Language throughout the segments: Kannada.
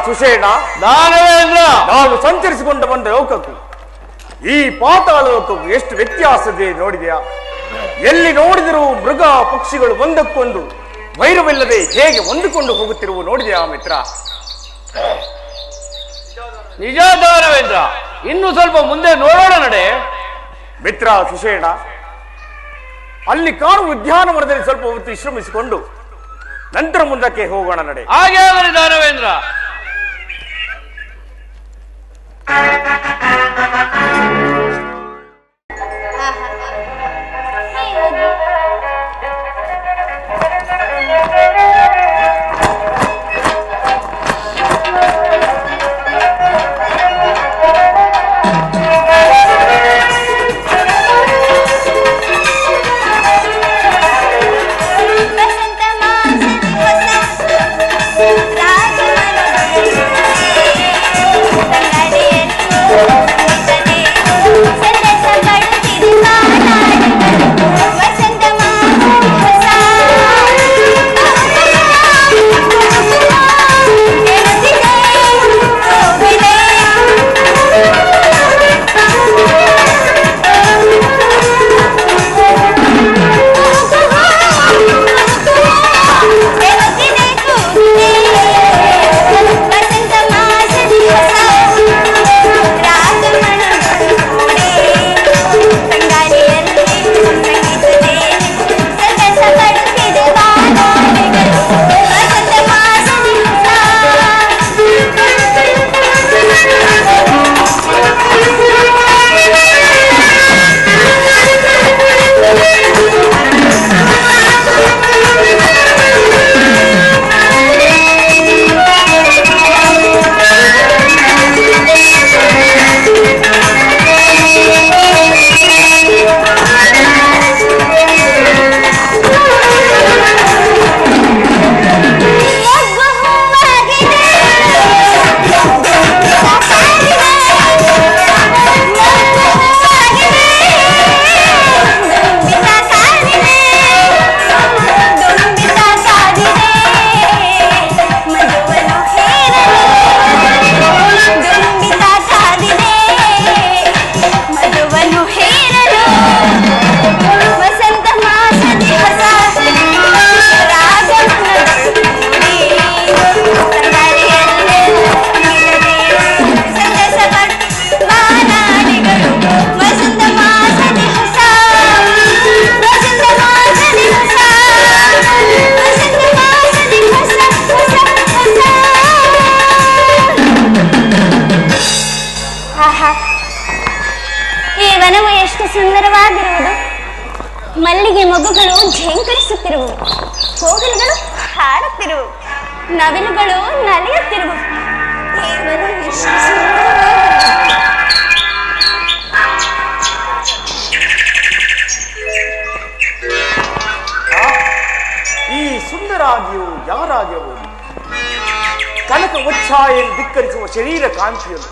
ಸುಷೇಣ, ನಾವು ಸಂಚರಿಸಿಕೊಂಡು ಬಂದ ಲೋಕಕ್ಕೂ ಈ ಪಾತಾಳ ಲೋಕಕ್ಕೂ ಎಷ್ಟು ವ್ಯತ್ಯಾಸವಿದೆ ನೋಡಿದೆಯಾ? ಎಲ್ಲಿ ನೋಡಿದರೂ ಮೃಗ ಪಕ್ಷಿಗಳು ಒಂದಕ್ಕೊಂದು ವೈರವಿಲ್ಲದೆ ಹೇಗೆ ಹೊಂದಿಕೊಂಡು ಹೋಗುತ್ತಿರುವ ನೋಡಿದೆಯಾ ಮಿತ್ರ? ನಿಜ ದಾನವೇಂದ್ರ, ಇನ್ನು ಸ್ವಲ್ಪ ಮುಂದೆ ನೋಡೋಣ ನಡೆ. ಮಿತ್ರ ಸುಷೇಣ, ಅಲ್ಲಿ ಕಾಣುವ ಉದ್ಯಾನವನದಲ್ಲಿ ಸ್ವಲ್ಪ ಹೊತ್ತು ವಿಶ್ರಮಿಸಿಕೊಂಡು ನಂತರ ಮುಂದಕ್ಕೆ ಹೋಗೋಣ ನಡೆ. ಹಾಗೆ ಆಗಲಿ ದಾನವೇಂದ್ರ. ಸುಂದರವಾಗಿರುವುದು. ಮಲ್ಲಿಗೆ ಮೊಗ್ಗುಗಳು ಝೇಂಕರಿಸುತ್ತಿರುವು, ಕೋಗಿಲೆಗಳು ಹಾಡುತ್ತಿರುವು, ನವಿಲುಗಳು ನಲಿಯುತ್ತಿರುವು. ಈ ಸುಂದರಾಗಿಯೂ ಯಾರಾಗಿರಬಹುದು? ಕನಕ ಉಚ್ಛಾಯನ್ನು ಧಿಕ್ಕರಿಸುವ ಶರೀರ ಕಾಂತಿಯನ್ನು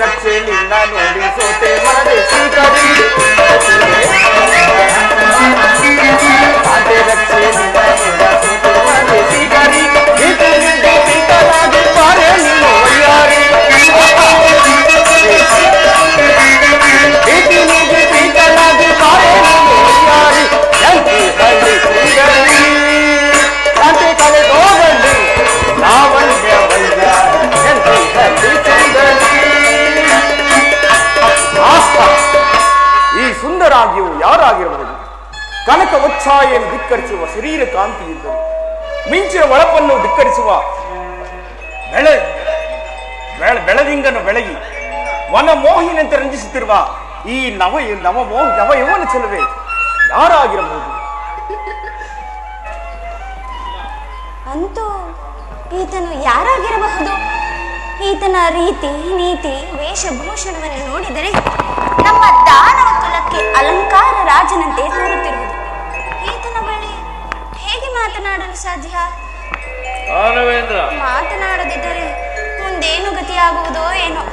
ರಕ್ಷೆ ನಿನ್ನ ನೋಡಿ ಸೋತೆ ಮನದೆ ಸ್ವೀಕರಿ ರಕ್ಷೆ ನಿನ್ನ ನೋಡಿ ಸೋತೆ ಮನದೆ ಸ್ವೀಕರಿ ಪಾರೆ ನೀನು ವಯ್ಯಾರಿ ಪೀಕಲಾಗಿ ಪಾರೆ ನೀನು ವಯ್ಯಾರಿ ಎಂತಿ ಹಳ್ಳಿ ಸುಂದರಿ ಕಾಂತೆ ಕಳೆದೋಗಲಿ ಲಾವಣ್ಯ ವಯ್ಯಾರಿ ಎಂತಿ ಹಳ್ಳಿ ಸುಂದರಿ. ಈ ಸುಂದರಾಗಿಯೂ ಯಾರಾಗಿರಬಹುದು? ಕನಕ ಉಚ್ಛಾಯನ್ನು ಧಿಕ್ಕರಿಸುವ ಶರೀರ ಕಾಂತಿ ಇದ್ದರು, ಮಿಂಚಿನ ಒಳಪನ್ನು ಧಿಕ್ಕರಿಸುವ ಬೆಳದಿಂಗನ್ನು ಬೆಳಗಿ ವನಮೋಹಿನಂತೆ ರಂಜಿಸುತ್ತಿರುವ ಈ ನವ ಯವನ ಚೆಲುವೆ ಯಾರಾಗಿರಬಹುದು? ಅಂತೂ ಈತನು ಯಾರಾಗಿರಬಹುದು? ಈತನ ರೀತಿ ನೀತಿ ವೇಷಭೂಷಣವನ್ನು ನೋಡಿದರೆ ನಮ್ಮ ದಾನವ ಕುಲಕ್ಕೆ ಅಲಂಕಾರ ರಾಜನಂತೆ ತೋರುತ್ತಿರುವುದು. ಈತನ ಬಳಿ ಹೇಗೆ ಮಾತನಾಡಲು ಸಾಧ್ಯ? ದಾನವೇಂದ್ರ, ಮಾತನಾಡದಿದ್ದರೆ ಮುಂದೇನು ಗತಿಯಾಗುವುದೋ ಏನೋ.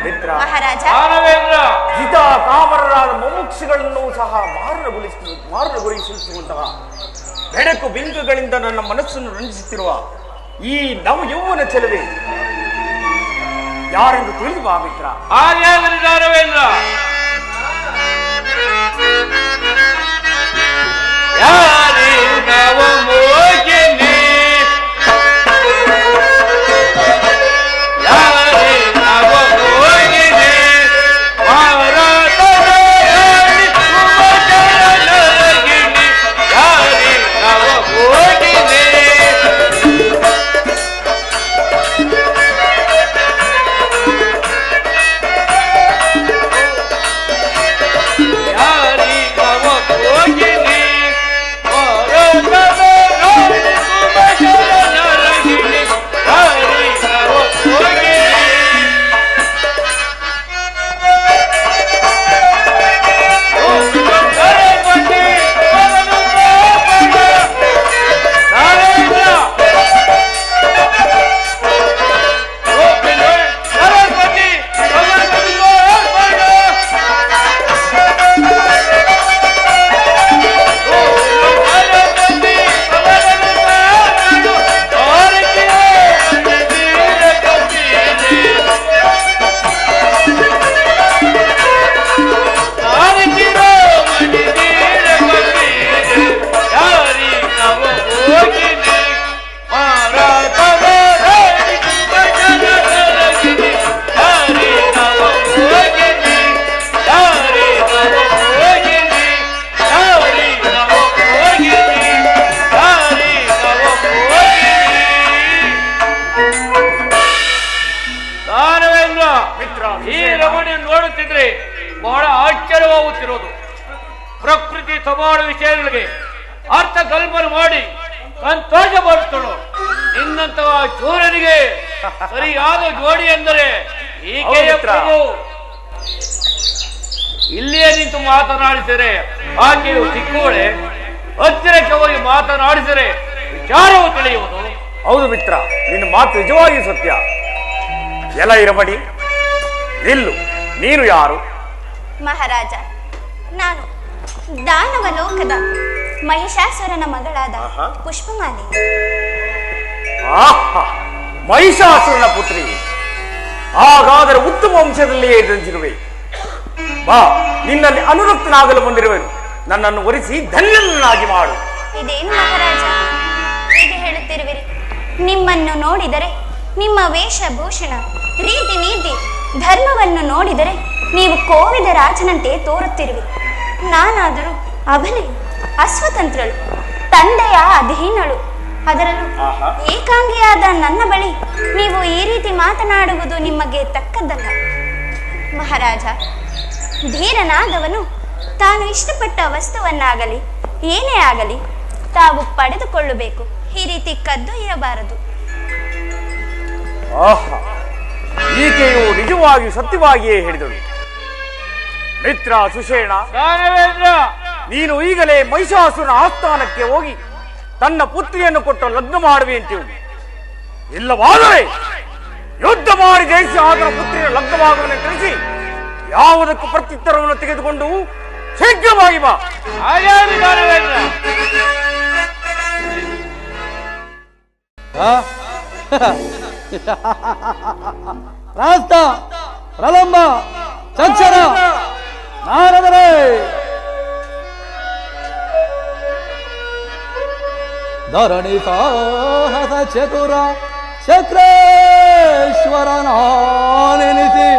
ಮಿತ್ರ, ಮಹಾರಾಜ, ದಾನವೇಂದ್ರ, ಹಿತ ಕಾಮರರಾದ ಮುಮುಕ್ಷುಗಳನ್ನು ಸಹ ಮಾರನ ಗುರಿಸುವಂತಹ ಬೆಳಕು ಬಿಂದುಗಳಿಂದ ನನ್ನ ಮನಸ್ಸನ್ನು ರಂಜಿಸುತ್ತಿರುವ ಈ ನವ ಯೌವನ ಚೆಲುವೆ ಯಾರೆಂದು ತಿಳಿದು ಬಾ ಮಿತ್ರ. ಹಾಗಾಗಲಿ ದಾನವೇಂದ್ರ. ಯಾರೇ ನವ ಮೋಹಿನಿ, ಯಾರೇ ನವ ಮೋಹಿನಿ, ಭಾರತದ ರಾಣಿ ಸುಮಧುರಲಗಿನಿ, ಯಾರೇ ನವ ಮೋಹಿನಿ. ಯಾರೇ ನವ ಮೋಹಿನಿ, ಭಾರತದ ರಾಣಿ ಸುಮಧುರಲಗಿನಿ, ಯಾರೇ ನವ ಮೋಹಿನಿ. ಸರಸ್ವತಿ ಅವನು ಪಾಪನ ನಾರಾಯಣ, ಸರಸ್ವತಿ ಅವನು ಪಾಪನ ದಾನವೇಂದ್ರ, ಈ ರಮಣಿಯನ್ನು ನೋಡುತ್ತಿದ್ರೆ ಬಹಳ ಆಶ್ಚರ್ಯವಾಗುತ್ತಿರೋದು. ಪ್ರಕೃತಿ ಸಮಾನ ವಿಷಯಗಳಿಗೆ ಅರ್ಥ ಕಲ್ಪನೆ ಮಾಡಿ ಸಂತೋಷ ಪಡಿಸೋಣ. ನಿನ್ನಂತಹ ಚೂರನಿಗೆ ಸರಿಯಾದ ಜೋಡಿ ಎಂದರೆ ಈಕೆಯ ಪ್ರಭು. ಇಲ್ಲಿಯೇ ನಿಂತು ಮಾತನಾಡಿಸಿದರೆ ಆಕೆಯು ಸಿಕ್ಕುವಳೆ, ಹತ್ತಿರಕ್ಕೆ ಹೋಗಿ ಮಾತನಾಡಿಸಿದರೆ ವಿಚಾರವು ತಿಳಿಯುವುದು. ಹೌದು ಮಿತ್ರ, ನಿನ್ನ ಮಾತು ನಿಜವಾಗಿಯೂ ಸತ್ಯ. ಎಲ್ಲ ಇರಮಣಿ, ನಿಲ್ಲು. ನೀನು ಯಾರು? ಮಹಾರಾಜ, ನಾನು ದಾನವ ಲೋಕದ ಮಹಿಷಾಸುರನ ಮಗಳಾದ ಪುಷ್ಪಮಾಲಿ. ಆಹಾ, ಮಹಿಷಾಸುರನ ಪುತ್ರಿ. ಹಾಗಾದರೆ ಉತ್ತಮ ವಂಶದಲ್ಲಿಯೇ ಜನಿಸಿರುವೆ. ಬಾ, ನಿನ್ನಲ್ಲಿ ಅನುರಕ್ತನಾಗಲು ಬಂದಿರುವೆನು. ನನ್ನನ್ನು ಒರೆಸಿ ಧನ್ಯನಾಗಿ ಮಾಡು. ಇದೇನು ಮಹಾರಾಜ ಹೀಗೆ ಹೇಳುತ್ತಿರುವಿರಿ? ನಿಮ್ಮನ್ನು ನೋಡಿದರೆ, ನಿಮ್ಮ ವೇಷಭೂಷಣ, ರೀತಿ ನೀತಿ, ಧರ್ಮವನ್ನು ನೋಡಿದರೆ ನೀವು ಕೋವಿದ ರಾಜನಂತೆ ತೋರುತ್ತಿರುವಿರಿ. ನಾನಾದರೂ ಅಬಲೆ, ಅಸ್ವತಂತ್ರಳು, ತಂದೆಯ ಅಧೀನಳು. ಅದರಲ್ಲೂ ಏಕಾಂಗಿಯಾದ ನನ್ನ ಬಳಿ ನೀವು ಈ ರೀತಿ ಮಾತನಾಡುವುದು ನಿಮಗೆ ತಕ್ಕದ್ದಲ್ಲ. ಮಹಾರಾಜ, ಧೀರನಾದವನು ತಾನು ಇಷ್ಟಪಟ್ಟ ವಸ್ತುವನ್ನಾಗಲಿ ಏನೇ ಆಗಲಿ ತಾವು ಪಡೆದುಕೊಳ್ಳಬೇಕು. ಈ ರೀತಿ ಕದ್ದೊಯ್ಯಬಾರದು. ಆಹಾ, ಈಕೆಯು ನಿಜವಾಗಿಯೂ ಸತ್ಯವಾಗಿಯೇ ಹೇಳಿದಳು. ಮಿತ್ರ ಸುಷೇಣ, ದಾನವೇಂದ್ರ, ನೀನು ಈಗಲೇ ಮಹಿಷಾಸುರನ ಆಸ್ಥಾನಕ್ಕೆ ಹೋಗಿ ತನ್ನ ಪುತ್ರಿಯನ್ನು ಕೊಟ್ಟು ಲಗ್ನ ಮಾಡುವೆ ಅಂತೇಳಿ. ಇಲ್ಲವಾದರೆ ಯುದ್ಧ ಮಾಡಿ ಜಯಿಸಿ ಆತನ ಪುತ್ರಿಯ ಲಗ್ನವಾಗುವನ್ನು ತಿಳಿಸಿ ಯಾವುದಕ್ಕೂ ಪ್ರತ್ಯುತ್ತರವನ್ನು ತೆಗೆದುಕೊಂಡು ಶೀಘ್ರವಾಗಿ ಬಾ. ಹಾಗಾಗಲಿ ದಾನವೇಂದ್ರ. ರಾಸ್ತ ಪ್ರಲಂಬ ಚಕ್ಷರ ನಾರದರೆ ಧರಣಿ ಸಾಹಸ ಚತುರ ಚಕ್ರೇಶ್ವರ ನಾನೆನಿಸಿ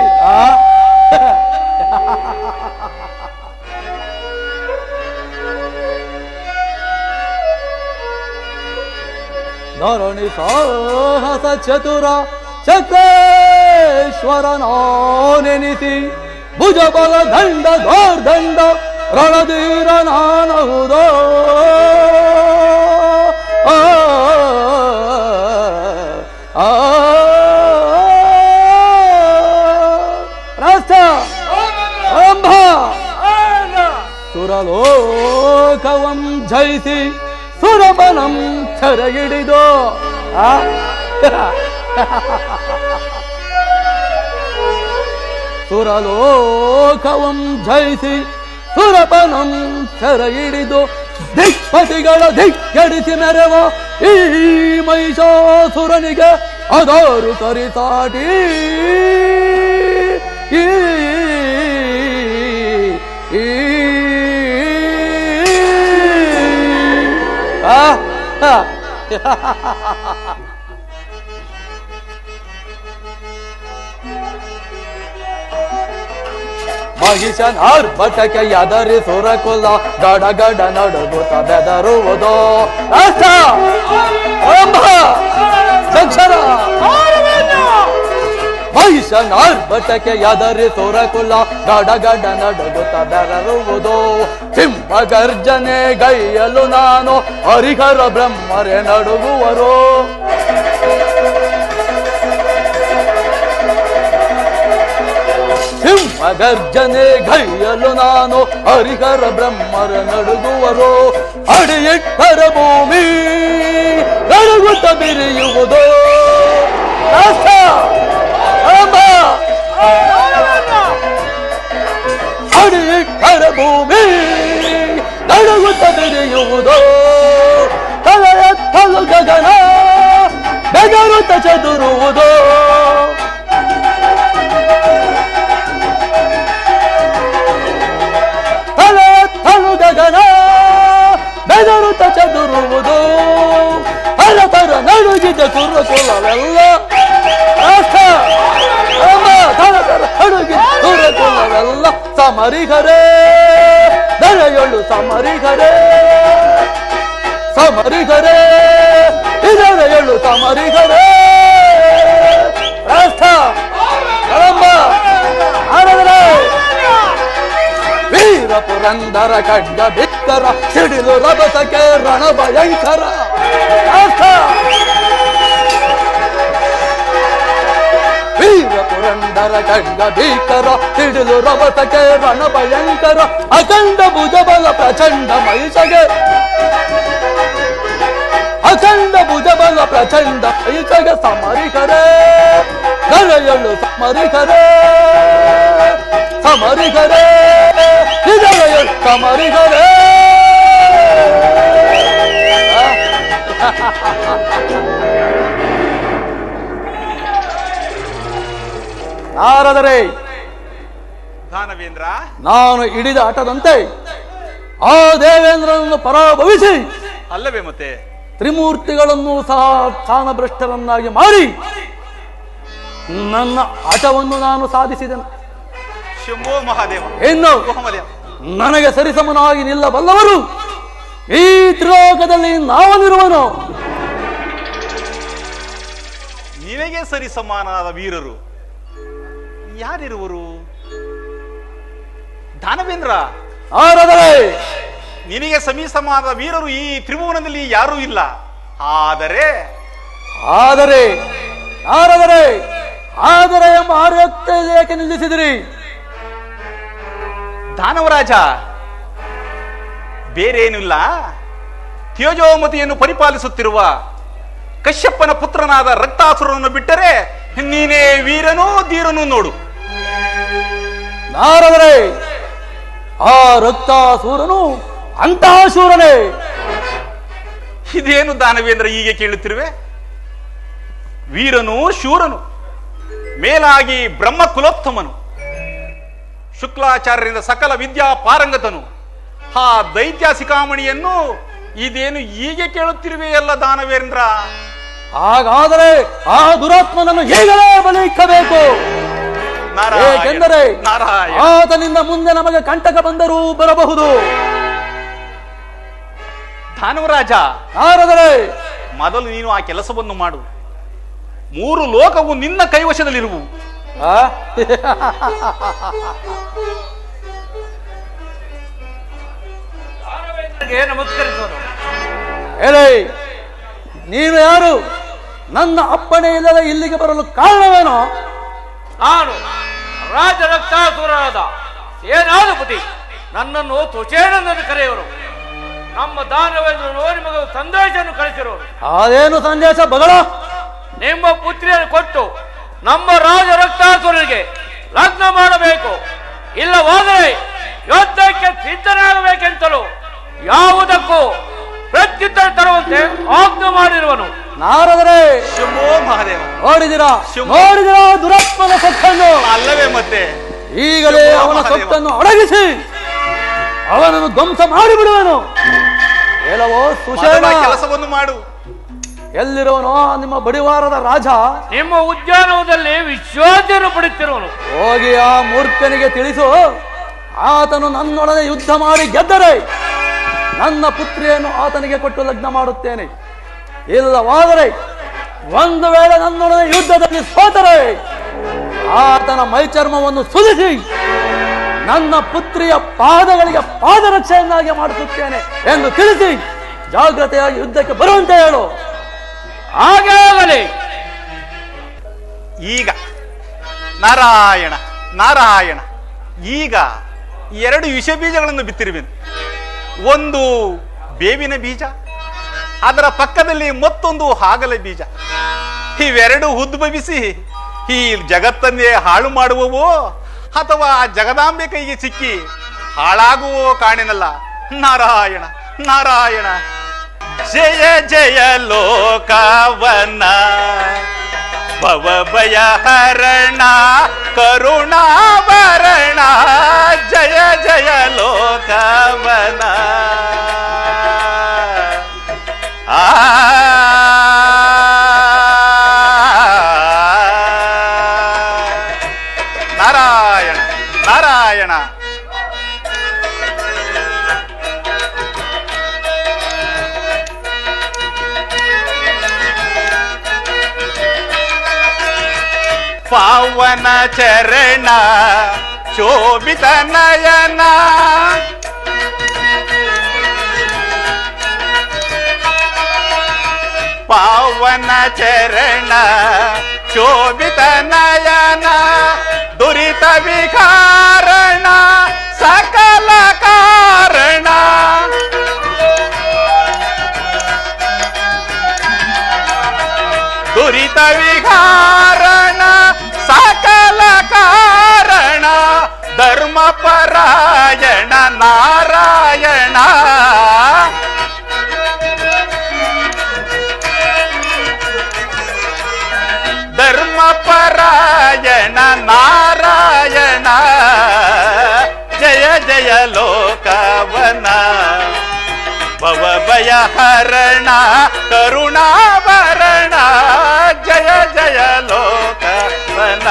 ಧರಣಿ ಸಾಹಸ ಚತುರ ಚಕ್ರೇಶ್ವರ ಸರ್ವೇಶ್ವರನಾನೆನಿಸಿ ಭುಜಬಲ ದಂಡ ಗೋರ್ದಂಡ ರಣಧೀರ ನಾನಹುದೋ ಸುರಲೋಕವಂ ಜಯಿಸಿ ಸುರಬನಂ ಸೆರೆಹಿಡಿದೋ ಸುರಲೋಕವಂ ಜಯಿಸಿ ಸುರಬನಂ ಸೆರೆಹಿಡಿದು ದಿಕ್ಪತಿಗಳ ಧಿಕ್ಕಡಿಸಿ ಮೆರವ ಈ ಮಹಿಷಾಸುರನಿಗೆ ಅದಾರು ತರಿಸಾಟಿ ಮಹಿಷನಾರ್ಭಟಕ್ಕೆ ಎದರಿ ಸುರಕುಲ ಗಡ ಗಡ ನಡುಗುತ್ತ ಬೆದರುವುದೋ ಮಹಿಷನಾರ್ಭಟಕ್ಕೆ ಎದರಿ ಸುರಕುಲ ಗಡ ಗಡ ನಡುಗುತ್ತ ಬೆದರುವುದೋ ಸಿಂಹ ಗರ್ಜನೆ ಗೈಯಲು ನಾನು ಹರಿಹರ ಬ್ರಹ್ಮರೇ ನಡುಗುವರು ಸಿಂಹ ಗರ್ಜನೆ ಗೈಯಲು ನಾನು ಹರಿಹರ ಬ್ರಹ್ಮರ ನಡುಗುವರು ಅಡಿಯಿಟ್ಟರ ಭೂಮಿ ನಡುಗುತ್ತ ಬಿರಿಯುವುದು ಅಡಿಯಿಟ್ಟರ ಭೂಮಿ ನಡುಗುತ್ತ ಬಿರಿಯುವುದು ತಲೆಯತ್ತಲು ಗಗನ ಬೆದರುತ್ತ ಚದುರುವುದು ಗಗನ ಬೆದರುತ್ತ ಚದುರುವುದು ಹಲತರ ನಡುಗಿದ ಕುರುಕುಲವೆಲ್ಲ ನಡುಗಿದ ಕುರುಕುಲವೆಲ್ಲ ಸಮರಿಗರೇ ದರೆಯೊಳು ಸಮರಿಗರೇ ಸಮರಿಗರೇ ಇದರೆಯೊಳು ಸಮರಿಗರೇ ವೀರ ಪುರಂದರ ಖಡ್ಗ ಬಿತ್ತರ ಸಿಡಿಲು ರಭಸಕ್ಕೆ ರಣ ಭಯಂಕರ ವೀರ ಪುರಂದರ ಖಡ್ಗ ಭೀಕರ ಸಿಡಿಲು ರಭಸಕ್ಕೆ ರಣ ಭಯಂಕರ ಅಖಂಡ ಭುಜಬಲ ಪ್ರಚಂಡ ಮಹಿಷಗೆ ಅಖಂಡ ಭುಜಬಲ ಪ್ರಚಂಡ ಮಹಿಷಗೆ ಸಮರಿಗರೇ ಗಳೆಯಳು ಸಮರಿಗರೇ ಸಮರಿಗರೇ ಇದರೆಯಳು ಸಮರಿಗರೇ ನಾರದರೆ ದಾನವೇಂದ್ರ ನಾನು ಹಿಡಿದ ಆಟದಂತೆ ಆ ದೇವೇಂದ್ರನನ್ನು ಪರಾಭವಿಸಿ ಅಲ್ಲವೇ ಮತ್ತೆ ತ್ರಿಮೂರ್ತಿಗಳನ್ನು ಸಹ ಸ್ಥಾನಭ್ರಷ್ಟರನ್ನಾಗಿ ಮಾಡಿ ನನ್ನ ಆಟವನ್ನು ನಾನು ಸಾಧಿಸಿದೆನು. ಶಂಭೋ ಮಹಾದೇವ. ಇನ್ನು ನನಗೆ ಸರಿಸಮನಾಗಿ ನಿಲ್ಲಬಲ್ಲವರು ಈ ತ್ರಿಲೋಕದಲ್ಲಿ ನಾವನಿರುವನು. ನಿನಗೆ ಸರಿ ಸಮಾನವಾದ ವೀರರು ಯಾರಿರುವರು ದಾನವೇಂದ್ರ? ಆರಾದರೆ ನಿನಗೆ ಸಮಾನವಾದ ವೀರರು ಈ ತ್ರಿಭುವನದಲ್ಲಿ ಯಾರೂ ಇಲ್ಲ. ಆದರೆ ಆದರೆ ಆರಾದರೆ ಆದರೆ ಎಂಬ ಆರ್ಯತೆ ಏಕೆ ನಿಲ್ಲಿಸಿದಿರಿ? ದಾನವರಾಜ, ಬೇರೇನಿಲ್ಲ, ತ್ಯಜೋಮತಿಯನ್ನು ಪರಿಪಾಲಿಸುತ್ತಿರುವ ಕಶ್ಯಪನ ಪುತ್ರನಾದ ರಕ್ತಾಸುರನನ್ನು ಬಿಟ್ಟರೆ ನೀನೇ ವೀರನೂ ಧೀರನೂ ನೋಡು. ನಾರದರೆ ಆ ರಕ್ತಾಸುರನು ಅಂತಹ ಶೂರನೇ. ಇದೇನು ದಾನವೇಂದ್ರ ಹೀಗೆ ಕೇಳುತ್ತಿರುವೆ? ವೀರನು ಶೂರನು, ಮೇಲಾಗಿ ಬ್ರಹ್ಮ ಕುಲೋತ್ತಮನು, ಶುಕ್ಲಾಚಾರ್ಯರಿಂದ ಸಕಲ ವಿದ್ಯಾ ಪಾರಂಗತನು, ಆ ದೈತ್ಯ ಶಿಖಾಮಣಿಯನ್ನು ಇದೇನು ಹೀಗೆ ಕೇಳುತ್ತಿರುವೆಯಲ್ಲ ದಾನವೇಂದ್ರ? ಹಾಗಾದರೆ ಆ ದುರಾತ್ಮನನ್ನು ಈಗಲೇ ಬಲಿಯಿಕ್ಕಬೇಕು. ಏಕೆಂದರೆ ಆತನಿಂದ ಮುಂದೆ ನಮಗೆ ಕಂಟಕ ಬಂದರೂ ಬರಬಹುದು. ದಾನವರಾಜ, ನಾರದರೆ ಮೊದಲು ನೀನು ಆ ಕೆಲಸವನ್ನು ಮಾಡು. 3 ಲೋಕವು ನಿನ್ನ ಕೈವಶದಲ್ಲಿರುವು. ಆ? ನಮಸ್ಕರಿಸೋನು. ಹೇಳಿ, ನೀನು ಯಾರು? ನನ್ನ ಅಪ್ಪಣೆ ಇಲ್ಲದೆ ಇಲ್ಲಿಗೆ ಬರಲು ಕಾರಣವೇನೋ? ನಾನು ರಾಜರಕ್ತಾಸುರರಾದ ಸೇನಾಧಿಪತಿ. ನನ್ನನ್ನು ತುಚೇಣನನ್ನು ಕರೆಯುವರು. ನಮ್ಮ ದಾನವೇಂದ್ರನು ನಿಮಗೆ ಸಂದೇಶವನ್ನು ಕಳಿಸಿರುವರು. ಅದೇನು ಸಂದೇಶ ಬಗಳ? ನಿಮ್ಮ ಪುತ್ರಿಯನ್ನು ಕೊಟ್ಟು ನಮ್ಮ ರಾಜರಕ್ತಾಸುರನಿಗೆ ಲಗ್ನ ಮಾಡಬೇಕು, ಇಲ್ಲವಾದರೆ ಯುದ್ಧಕ್ಕೆ ಸಿದ್ಧನಾಗಬೇಕೆಂತಲೂ ಯಾವುದಕ್ಕೂ ಪ್ರತ್ಯುತ್ತರ ತರುವಂತೆ ಆಜ್ಞೆ ಮಾಡಿರುವನು. ನಾರದರೆ ಶಂಭೋ ಮಹಾದೇವ. ನೋಡಿದಿರಾ ದುರಾತ್ಮನ ಸೊತ್ತನ್ನು? ಅಲ್ಲವೇ ಮತ್ತೆ. ಈಗಲೇ ಅವನ ಸೊತ್ತನ್ನು ಅಡಗಿಸಿ ಅವನನ್ನು ಧ್ವಂಸ ಮಾಡಿಬಿಡುವನು. ಹೇಳವೋ ಸುಶೇಣ, ಕೆಲಸವನ್ನು ಮಾಡು. ಎಲ್ಲಿರುವನೋ ನಿಮ್ಮ ಬಡಿವಾರದ ರಾಜ? ನಿಮ್ಮ ಉದ್ಯಾನವನದಲ್ಲಿ ವಿಶ್ವಾಸವನ್ನು ಪಡೆಯುತ್ತಿರುವನು. ಹೋಗಿ ಆ ಮೂರ್ಖನಿಗೆ ತಿಳಿಸು, ಆತನು ನನ್ನೊಡನೆ ಯುದ್ಧ ಮಾಡಿ ಗೆದ್ದರೆ ನನ್ನ ಪುತ್ರಿಯನ್ನು ಆತನಿಗೆ ಕೊಟ್ಟು ಲಗ್ನ ಮಾಡುತ್ತೇನೆ. ಇಲ್ಲವಾದರೆ ಒಂದು ವೇಳೆ ನನ್ನೊಡನೆ ಯುದ್ಧದಲ್ಲಿ ಸೋತರೆ ಆತನ ಮೈಚರ್ಮವನ್ನು ಸುಲಿಸಿ ನನ್ನ ಪುತ್ರಿಯ ಪಾದಗಳಿಗೆ ಪಾದರಕ್ಷೆಯನ್ನಾಗಿ ಮಾಡಿಸುತ್ತೇನೆ ಎಂದು ತಿಳಿಸಿ ಜಾಗ್ರತೆಯಾಗಿ ಯುದ್ಧಕ್ಕೆ ಬರುವಂತೆ ಹೇಳು. ಹಾಗೆ ಆಗಲಿ. ಈಗ ನಾರಾಯಣ ನಾರಾಯಣ, ಈಗ 2 ವಿಷ ಬೀಜಗಳನ್ನು ಬಿತ್ತಿರುವೆನು. ಒಂದು ಬೇವಿನ ಬೀಜ, ಅದರ ಪಕ್ಕದಲ್ಲಿ ಮತ್ತೊಂದು ಹಾಗಲ ಬೀಜ. ಇವೆರಡು ಉದ್ಭವಿಸಿ ಈ ಜಗತ್ತನ್ನೇ ಹಾಳು ಮಾಡುವವೋ ಅಥವಾ ಜಗದಾಂಬೆ ಕೈಗೆ ಸಿಕ್ಕಿ ಹಾಳಾಗುವೋ ಕಾಣಿನಲ್ಲ. ನಾರಾಯಣ ನಾರಾಯಣ. ಜಯ ಜಯ ಲೋಕವನ ಭವಭಯ ಹರಣ ಕರುಣಾಭರಣ. ಜಯ ಜಯ ಲೋಕವನ. ನಾರಾಯಣ ನಾರಾಯಣ. ಪಾವನ ಚರಣ ಶೋಭಿತ ನಯನ. ಪಾವನ ಚರಣ ಶೋಭಿತ ನಯನ. ದುರಿತ ವಿಕಾರಣ ಸಕಲ ಕಾರಣ. ದುರಿತ ವಿಕಾರಣ ಸಕಲ ಕಾರಣ. ಧರ್ಮ ಪರಾಯಣ ನಾರಾಯಣ. ಧರ್ಮ ಪರಾಯಣ ನಾರಾಯಣ. ಜಯ ಜಯ ಲೋಕವನ ಭವಭಯ ಹರಣ ಕರುಣಾಭರಣ. ಜಯ ಜಯ ಲೋಕವನ.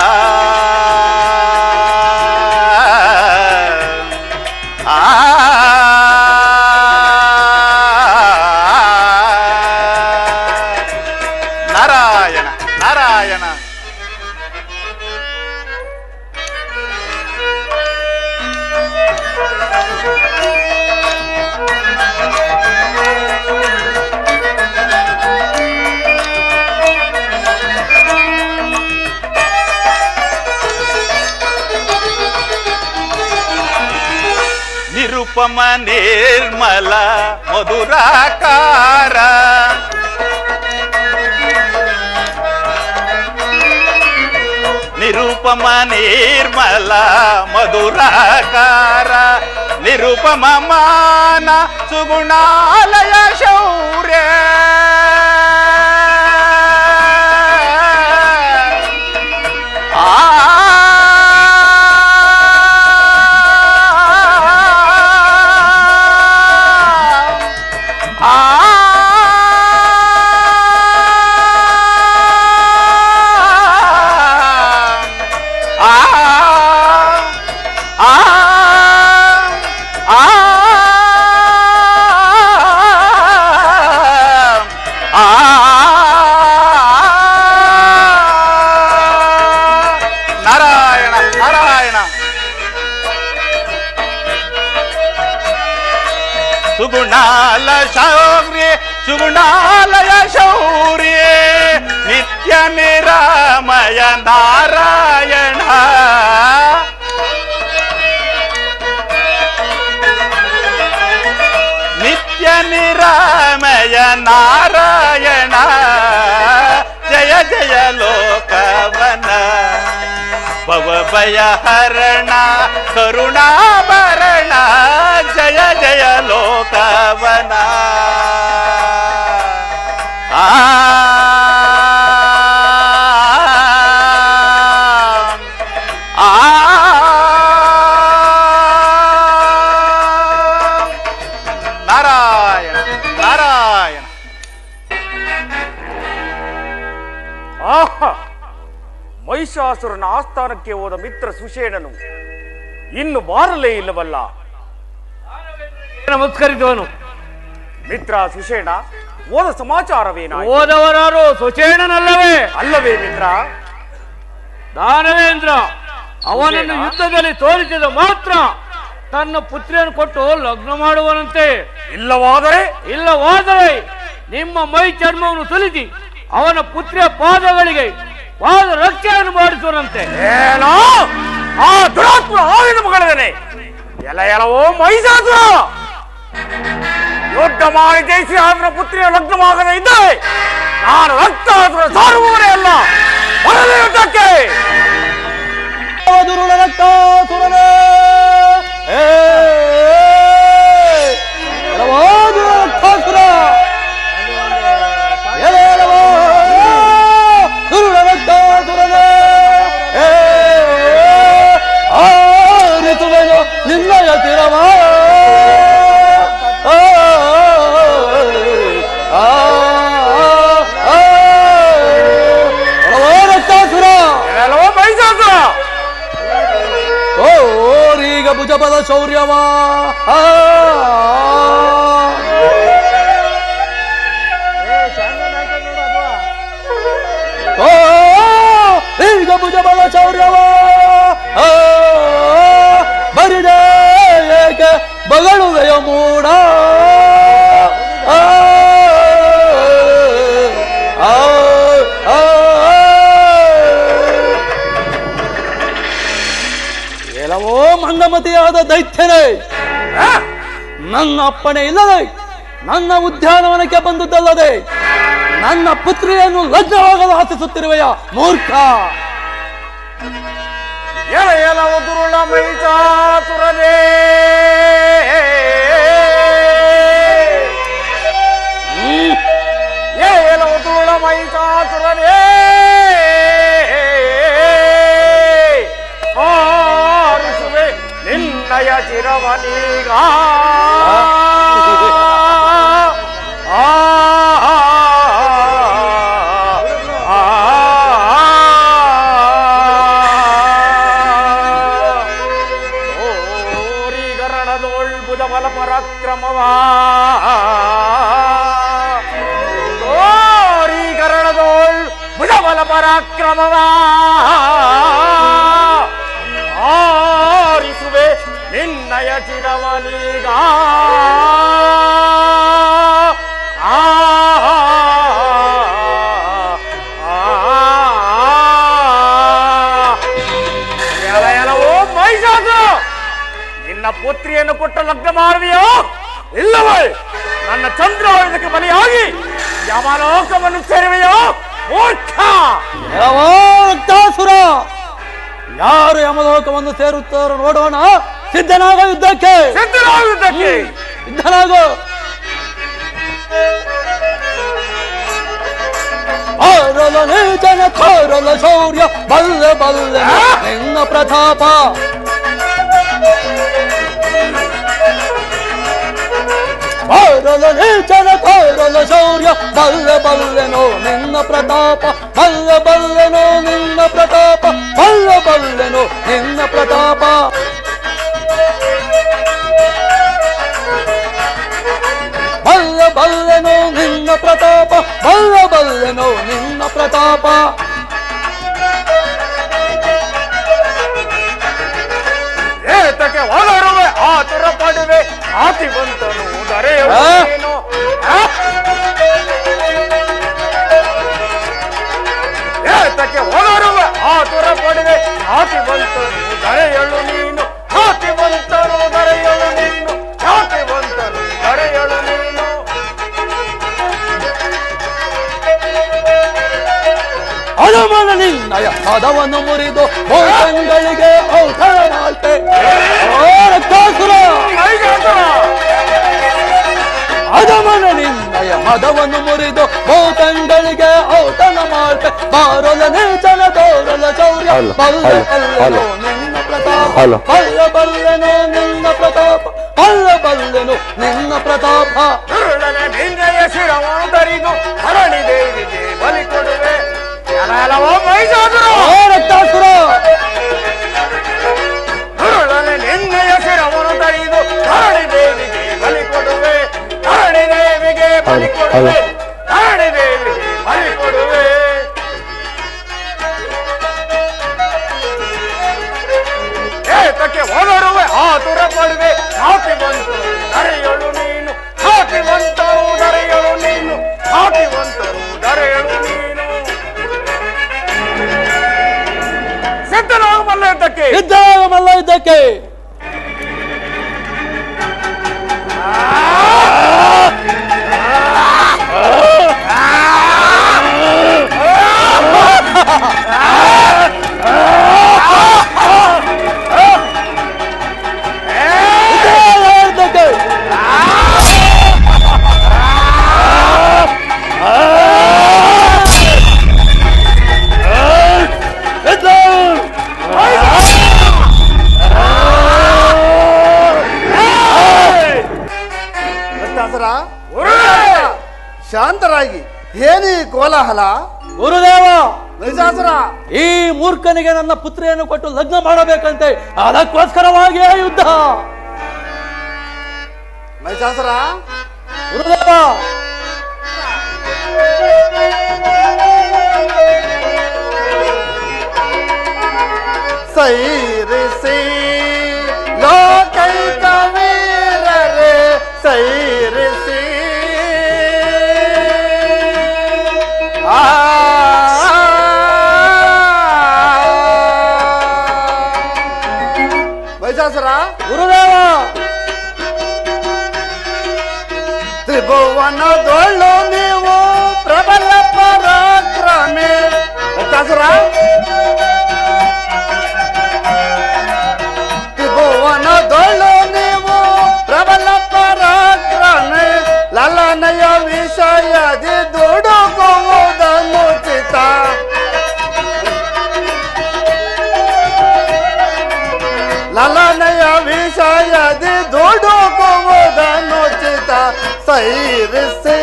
ನಾರಾಯಣ ನಾರಾಯಣ. ನಿರುಪಮ ನಿರ್ಮಲ ಮಧುರಾಕಾರ. ನಿರುಪಮ ನಿರ್ಮಲ ಮಧುರಾಕಾರ. ನಿರುಪಮ ಮಾನ ಸುಗುಣಾಲಯ ಶೌರ್ಯ. ಸುಗುಣಾಲ ಶೌರ್ಯ ಸುಗುಣಾಲಯ ಶೌರ್ಯ ನಿತ್ಯ ನಿರಾಮಯ ನಾರಾಯಣ ನಿತ್ಯ ನಿರಾಮಯ ನಾರಾಯಣ ಜಯ ಜಯ ಲೋಕವನ ಭವಭಯ ಹರಣ ಕರುಣಾಭರಣ ಜಯ ಜಯ ಲೋಕವನ ಆ ನಾರಾಯಣ ನಾರಾಯಣ. ಆಹಾ, ಮಹಿಷಾಸುರನ ಆಸ್ಥಾನಕ್ಕೆ ಹೋದ ಮಿತ್ರ ಸುಷೇಣನು ಇನ್ನು ಬಾರಲೇ ಇಲ್ಲವಲ್ಲ. ನಮಸ್ಕರಿಸುವನು. ಮಿತ್ರ ಸುಷೇಣ, ಹೋದ ಸಮಾಚಾರವೇನಾಯಿತು? ಹೋದವರಾರು ಸುಷೇಣನಲ್ಲವೇ? ಅಲ್ಲವೇ ಮಿತ್ರ? ದಾನವೇಂದ್ರ ಅವನನ್ನು ಯುದ್ಧದಲ್ಲಿ ತೋರಿಸಿದ ಮಾತ್ರ ತನ್ನ ಪುತ್ರಿಯನ್ನು ಕೊಟ್ಟು ಲಗ್ನ ಮಾಡುವನಂತೆ. ಇಲ್ಲವಾದರೆ ನಿಮ್ಮ ಮೈ ಚರ್ಮವನ್ನು ಸುಲಿಸಿ ಅವನ ಪುತ್ರಿಯ ಪಾದಗಳಿಗೆ ಪಾದ ರಕ್ಷೆಯನ್ನು ಮಾಡಿಸುವಂತೆ. ಏನೋ ಆ ದುರಾತ್ಮ ಹಾವಿನ ಮಗಳೇನೆ ಎಲವೋ ಮಹಿಷಾಸುರ, ಯುದ್ಧ ಮಾಡಿ ಜಯಿಸಿ ಅವನ ಪುತ್ರಿಯ ಲಗ್ನವಾಗದೇ ಇದ್ದರೆ ನಾನು ರಕ್ತಾಸುರ ಸಾರುವವರೇ ಅಲ್ಲ. ಬರಲೇ ಯುದ್ಧಕ್ಕೆ. ದುರುಳ ರಕ್ತಾಸುರನೇ, ರಕ್ತಾಸುರ ದುರುಳ ರಕ್ತಾಸುರನೇ, ಆರಿಸುವೆನು ನಿನ್ನಯ ತಿರವ ರಕ್ತಾಸುರ ಎಲವೋ ಮಹಿಷಾಸುರ, ಓರೀಗ ಭುಜಬಲ ಶೌರ್ಯವ ಈಗ ಭುಜಬಲ ಶೌರ್ಯವ ಬರಿದೆ ಏಕೆ ಬಗಳುವೆಯ ಮೂಡ ಎಲ್ಲವೋ ಮಂದಮತಿಯಾದ ದೈತ್ಯನೇ, ನನ್ನ ಅಪ್ಪಣೆ ಇಲ್ಲದೆ ನನ್ನ ಉದ್ಯಾನವನಕ್ಕೆ ಬಂದುದಲ್ಲದೆ ನನ್ನ ಪುತ್ರಿಯನ್ನು ಲಗ್ನವಾಗಲು ಆಶಿಸುತ್ತಿರುವೆಯ ಮೂರ್ಖ. ಎಲವೋ ದುರುಳ ಮಹಿಷಾಸುರನೇ, ಎಲವೋ ದುರುಳ ಮಹಿಷಾಸುರನೇ, ಆರಿಸುವೆ ನಿನ್ನಯ ಚಿರವನೀಗ. ಬಲ ಪರಾಕ್ರಮವಾ ಗರಣದೋಳ್ ಭುಜಬಲ ಪರಾಕ್ರಮವಾ ಆರಿಸುವೆ ನಿನ್ನಯ ಚಿರವನೀಗ. ಎಲವೋ ಮಹಿಷಾಸುರ, ನಿನ್ನ ಪುತ್ರಿಯನ್ನು ಕೊಟ್ಟ ಲಗ್ನ ಮಾಡುವೆಯೋ ಇಲ್ಲವೇ ನನ್ನ ಚಂದ್ರಾಯುಧಕ್ಕೆ ಬಲಿಯಾಗಿ ಯಮಲೋಕವನ್ನು ಸೇರುವೆಯೋ ಮೂರ್ಖ. ರಕ್ತಾಸುರ, ಯಾರು ಯಮಲೋಕವನ್ನು ಸೇರುತ್ತಾರೋ ನೋಡೋಣ. ಸಿದ್ಧನಾಗ ಯುದ್ಧಕ್ಕೆ, ಸಿದ್ಧನಾಗುವುದಕ್ಕೆ ಸಿದ್ಧನಾಗೋ. ಜನ ಕೋರಲ ಶೌರ್ಯ ಬಲ್ಲ ಬಲ್ಲ ನಿನ್ನ ಪ್ರತಾಪ. ಜನ ಕೋರಲ ಶೌರ್ಯ ಬಲ್ಲ ಬಲ್ಲೆನೋ ನಿನ್ನ ಪ್ರತಾಪ, ಬಲ್ಲ ಬಲ್ಲೆನೋ ನಿನ್ನ ಪ್ರತಾಪ, ಬಲ್ಲ ಬಲ್ಲೆನೋ ನಿನ್ನ ಪ್ರತಾಪ. ಬಲ್ಲ ಬಲ್ಲೆನೋ ನಿನ್ನ ಪ್ರತಾಪ, ಬಲ್ಲ ಬಲ್ಲೆನೋ ನಿನ್ನ ಪ್ರತಾಪ. ಏತಕ್ಕೆ ಒಲರುವೆ ಆತುರ ಪಡುವೆ ಆತಿವಂತನು ದರೆಯ ಖ್ಯಾತಿವಂತನು ಧರೆಯಳು ನೀನು, ಖ್ಯಾತಿವಂತನು ಧರೆಯಳು ನೀನು, ಖ್ಯಾತಿವಂತನು ಧರೆಯಳು ನೀನು. ಅನುಮನ ನಿನ್ನಯ ಪದವನ್ನು ಮುರಿದು ಭೂತಂಗಳಿಗೆ ಔತಣ ಮಾಡ್ತೆ. ಅಧಮನ ನಿನ್ನಯ ಮದವನ್ನು ಮುರಿದು ಭೂತಂಗಳಿಗೆ ಔತಣ ಮಾಡ್ತೆ. ಬಾರಲ ನೀಚನ ತೋರಲ ಚೌರ್ಯ ಬಲ್ಲ ಬಲ್ಲೆನೋ ನಿನ್ನ ಪ್ರತಾಪ, ಬಲ್ಲ ಬಲ್ಲೆನೋ ನಿನ್ನ ಪ್ರತಾಪ, ಬಲ್ಲ ಬಲ್ಲೆನೋ ನಿನ್ನ ಪ್ರತಾಪ. ನಿನ್ನಯ ಶಿರವನ್ನು ಧರಿದು ಹರಣಿ ದೇವಿಗೆ ಬಲಿ ಕೊಡುವೆ. ರಕ್ತಾಸುರ ನಿನ್ನಯ ಶಿರವನ್ನು ಧರಿದು ಹರಣಿ ದೇವಿಗೆ ಬಲಿ ಕೊಡುವೆ, ಹರಣಿ ದೇವಿಗೆ ಬಲಿ ಕೊಡುವೆ, ಹರಣಿ ದೇವಿಗೆ ಬಲಿ ಕೊಡುವೆ. ಏತಕ್ಕೆ ಹೊರಡುವೆ ಆತುರ ಪಡುವೆ, ಖ್ಯಾತಿವಂತರು ಧರೆಯಳು ನೀನು, ಖ್ಯಾತಿವಂತರು ಧರೆಯಳು ನೀನು, ಖ್ಯಾತಿವಂತರು ಧರೆಯಳು ನೀನು. ಸಿದ್ಧನಾಗಮಲ್ಲ ಯುದ್ಧಕ್ಕೆ, ಯುದ್ಧನಾಗಮಲ್ಲ ಯುದ್ಧಕ್ಕೆ. ಶಾಂತರಾಗಿ ಏನಿ ಕೋಲಾಹಲ? ಗುರುದೇವ, ಮಹಿಷಾಸುರ ಈ ಮೂರ್ಖನಿಗೆ ನನ್ನ ಪುತ್ರಿಯನ್ನು ಕೊಟ್ಟು ಲಗ್ನ ಮಾಡಬೇಕಂತೆ, ಅದಕ್ಕೋಸ್ಕರವಾಗಿಯೇ ಯುದ್ಧ. ಮಹಿಷಾಸುರ ಗುರುದೇವ, ಸೈರಿಸಿ ಲೋಕೈಕ ವೀರರೇ ಸೈರಿಸಿ ಮಹಿಷಾಸುರ. ಗುರುದೇವ, ತ್ರಿಭುವನದೊಳ್ಳು ನೀವು ಪ್ರಬಲ ಪರಾಕ್ರಮೆ. ಮಹಿಷಾಸುರ, ತ್ರಿಭುವನದೊಳ್ಳು ನೀವು ಪ್ರಬಲ ಪರಾಕ್ರಮೆ. ಲಲನಯ ವಿಷಯದಿ ದುಡುಕುವುದನುಚಿತ. ಲಲನಯ ವಿಷಯದಿ ದುಡುಕುವುದನುಚಿತ. ಸೈರಿಸಿ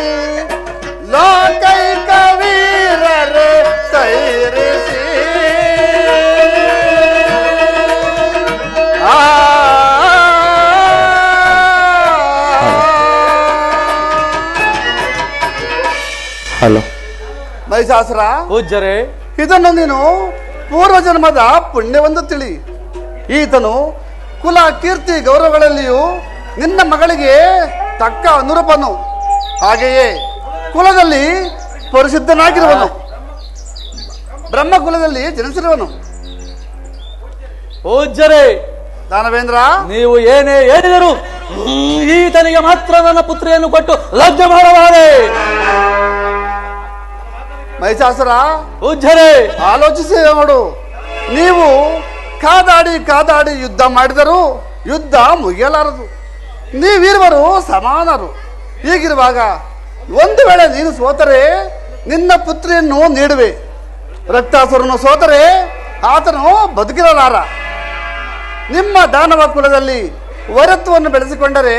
ಲೋಕೈಕ ವೀರರೇ ಸೈರಿಸಿ. ಹಲೋ ಮಹಿಷಾಸುರ, ಪೂಜ್ಯರೇ, ಇದನ್ನು ನೀನು ಪೂರ್ವಜನ್ಮದ ಪುಣ್ಯವೆಂದು ತಿಳಿ. ಈತನು ಕುಲ ಕೀರ್ತಿ ಗೌರವಗಳಲ್ಲಿಯೂ ನಿನ್ನ ಮಗಳಿಗೆ ತಕ್ಕ ಅನುರೂಪನು, ಹಾಗೆಯೇ ಕುಲದಲ್ಲಿ ಪರಿಶುದ್ಧನಾಗಿರುವನು, ಬ್ರಹ್ಮ ಕುಲದಲ್ಲಿ ಜನಿಸಿರುವನು. ಪೂಜ್ಯರೇ, ದಾನವೇಂದ್ರ, ನೀವು ಏನೇ ಹೇಳಿದರು ಈತನಿಗೆ ಮಾತ್ರ ನನ್ನ ಪುತ್ರಿಯನ್ನು ಕೊಟ್ಟು ಲಗ್ನ ಮಾಡಬಾರದೆ. ಮಹಿಷಾಸುರ, ಪೂಜ್ಯರೇ, ಆಲೋಚಿಸಿ ನೋಡು. ನೀವು ಕಾದಾಡಿ ಕಾದಾಡಿ ಯುದ್ಧ ಮಾಡಿದರೂ ಯುದ್ಧ ಮುಗಿಯಲಾರದು. ನೀವಿರುವರು ಸಮಾನರು. ಹೀಗಿರುವಾಗ ಒಂದು ವೇಳೆ ನೀನು ಸೋತರೆ ನಿನ್ನ ಪುತ್ರಿಯನ್ನು ನೀಡುವೆ. ರಕ್ತಾಸುರನು ಸೋತರೆ ಆತನು ಬದುಕಿರಲಾರ. ನಿಮ್ಮ ದಾನವ ಕುಲದಲ್ಲಿ ವರತ್ವವನ್ನು ಬೆಳೆಸಿಕೊಂಡರೆ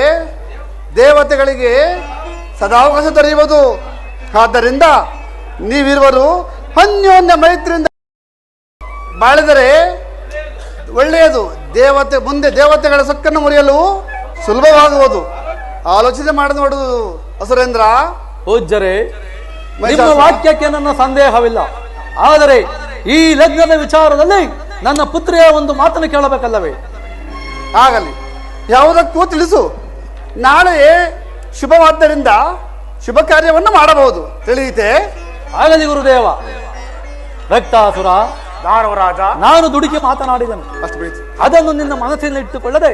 ದೇವತೆಗಳಿಗೆ ಸದಾವಕಾಶ ದೊರೆಯುವುದು. ಆದ್ದರಿಂದ ನೀವಿರುವರು ಅನ್ಯೋನ್ಯ ಮೈತ್ರಿಯಿಂದ ಬಾಳಿದರೆ ಒಳ್ಳೆಯದು. ಮುಂದೆ ದೇವತೆಗಳ ಸೊಕ್ಕನ್ನು ಮುರಿಯಲು ಸುಲಭವಾಗುವುದು. ಆಲೋಚನೆ ಮಾಡಿ ನೋಡುವುದು ಅಸುರೇಂದ್ರ. ಪೂಜ್ಯರೇ, ನಿಮ್ಮ ವಾಕ್ಯಕ್ಕೆ ನನ್ನ ಸಂದೇಹವಿಲ್ಲ. ಆದರೆ ಈ ಲಗ್ನದ ವಿಚಾರದಲ್ಲಿ ನನ್ನ ಪುತ್ರಿಯ ಒಂದು ಮಾತನ್ನು ಕೇಳಬೇಕಲ್ಲವೇ? ಆಗಲಿ, ಯಾವುದಕ್ಕೂ ತಿಳಿಸು. ನಾಳೆಯೇ ಶುಭವಾದ್ದರಿಂದ ಶುಭ ಕಾರ್ಯವನ್ನು ಮಾಡಬಹುದು. ತಿಳಿಯಿತೆ? ಆಗಲಿ ಗುರುದೇವ. ರಕ್ತಾಸುರ, ದಾನವರಾಜ, ನಾನು ದುಡುಕಿ ಮಾತನಾಡಿದನು. ಅಷ್ಟು ಪ್ರೀತಿ. ಅದನ್ನು ನಿನ್ನ ಮನಸ್ಸಿನಲ್ಲಿ ಇಟ್ಟುಕೊಳ್ಳದೆ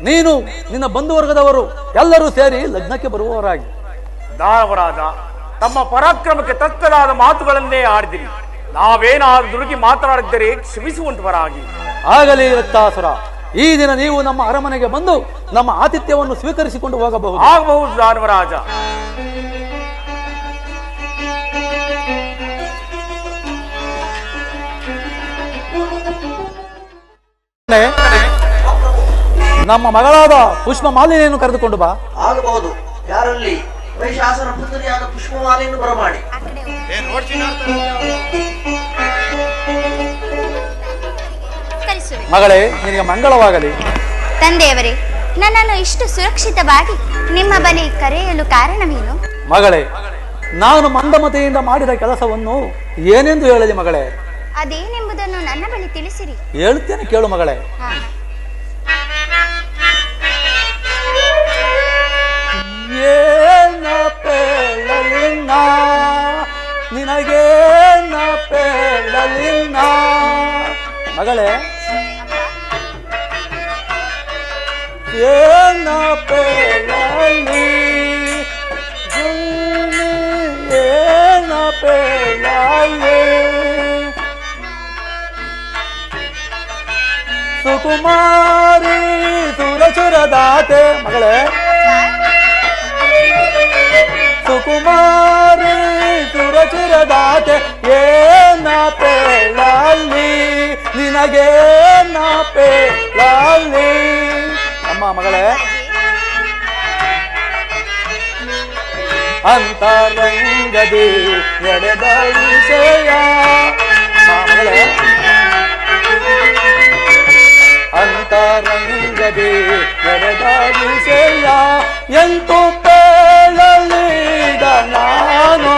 ನೀನು ನಿನ್ನ ಬಂಧುವರ್ಗದವರು ಎಲ್ಲರೂ ಸೇರಿ ಲಗ್ನಕ್ಕೆ ಬರುವವರಾಗಿ. ದಾನವರಾಜ, ತಮ್ಮ ಪರಾಕ್ರಮಕ್ಕೆ ತಕ್ಕದಾದ ಮಾತುಗಳನ್ನೇ ಆಡಿದಿರಿ. ನಾವೇನಾದ್ರೂ ದುಡುಕಿ ಮಾತನಾಡಿದ್ದರೆ ಕ್ಷಮಿಸುವಂತವರಾಗಿ. ಆಗಲಿ ರಕ್ತಾಸುರ, ಈ ದಿನ ನೀವು ನಮ್ಮ ಅರಮನೆಗೆ ಬಂದು ನಮ್ಮ ಆತಿಥ್ಯವನ್ನು ಸ್ವೀಕರಿಸಿಕೊಂಡು ಹೋಗಬಹುದು. ಆಗಬಹುದು ದಾನವರಾಜ. ನಮ್ಮ ಮಗಳಾದ ಪುಷ್ಪ ಮಾಲಿನಿಯನ್ನು ಕರೆದುಕೊಂಡು ಬಾ. ಆಗಬಹುದು. ಯಾರಲ್ಲಿ ವೈಶಾಸನ ಪುತ್ರಿಯಾದ ಪುಷ್ಪಮಾಲೆಯನ್ನು ಬರಮಾಡಿ. ಆ ಕಡೆ ಹೋಗಿ. ಕರೆಸುವೆ. ಮಗಳೇ, ನಿನಗೆ ಮಂಗಳವಾಗಲಿ. ತಂದೆಯವರೇ, ನನ್ನನ್ನು ಇಷ್ಟು ಸುರಕ್ಷಿತವಾಗಿ ನಿಮ್ಮ ಬಳಿ ಕರೆಯಲು ಕಾರಣವೇನು? ಮಗಳೇ, ನಾನು ಮಂದಮತೆಯಿಂದ ಮಾಡಿದ ಕೆಲಸವನ್ನು ಏನೆಂದು ಹೇಳಲಿ ಮಗಳೇ? ಅದೇನೆಂಬುದನ್ನು ನನ್ನ ಬಳಿ ತಿಳಿಸಿರಿ. ಹೇಳ್ತೇನೆ, ಕೇಳು ಮಗಳೇ. ಹಾ. ಏನ ಪೇಳಲಿನ್ನ ನಿನಗೇನ ಪೇಳಲಿನ್ನ ಮಗಳೇ, ಏನ ಪೇಳಲಿ ಏನ ಪೇಳಲಿ ಸುಕುಮಾರಿ ಸುರಸುರದಾತೆ ಮಗಳೇ, ಸುಕುಮಾರಿ ಸುರಸುರದಾತೆ ಏನ ಪೇಳಲಿ ನಿನಗೇನ ಪೇಳಲಿ. ಅಮ್ಮ ಮಗಳೇ, ಅಂತರಂಗದಿ ನಡೆದ ವಿಷಯ ಮಗಳೇ, ಅಂತರಂಗದಿ ನಡೆದ ವಿಷಯ ಎಂತೂ ಪೇಳಲಿದ ನಾನು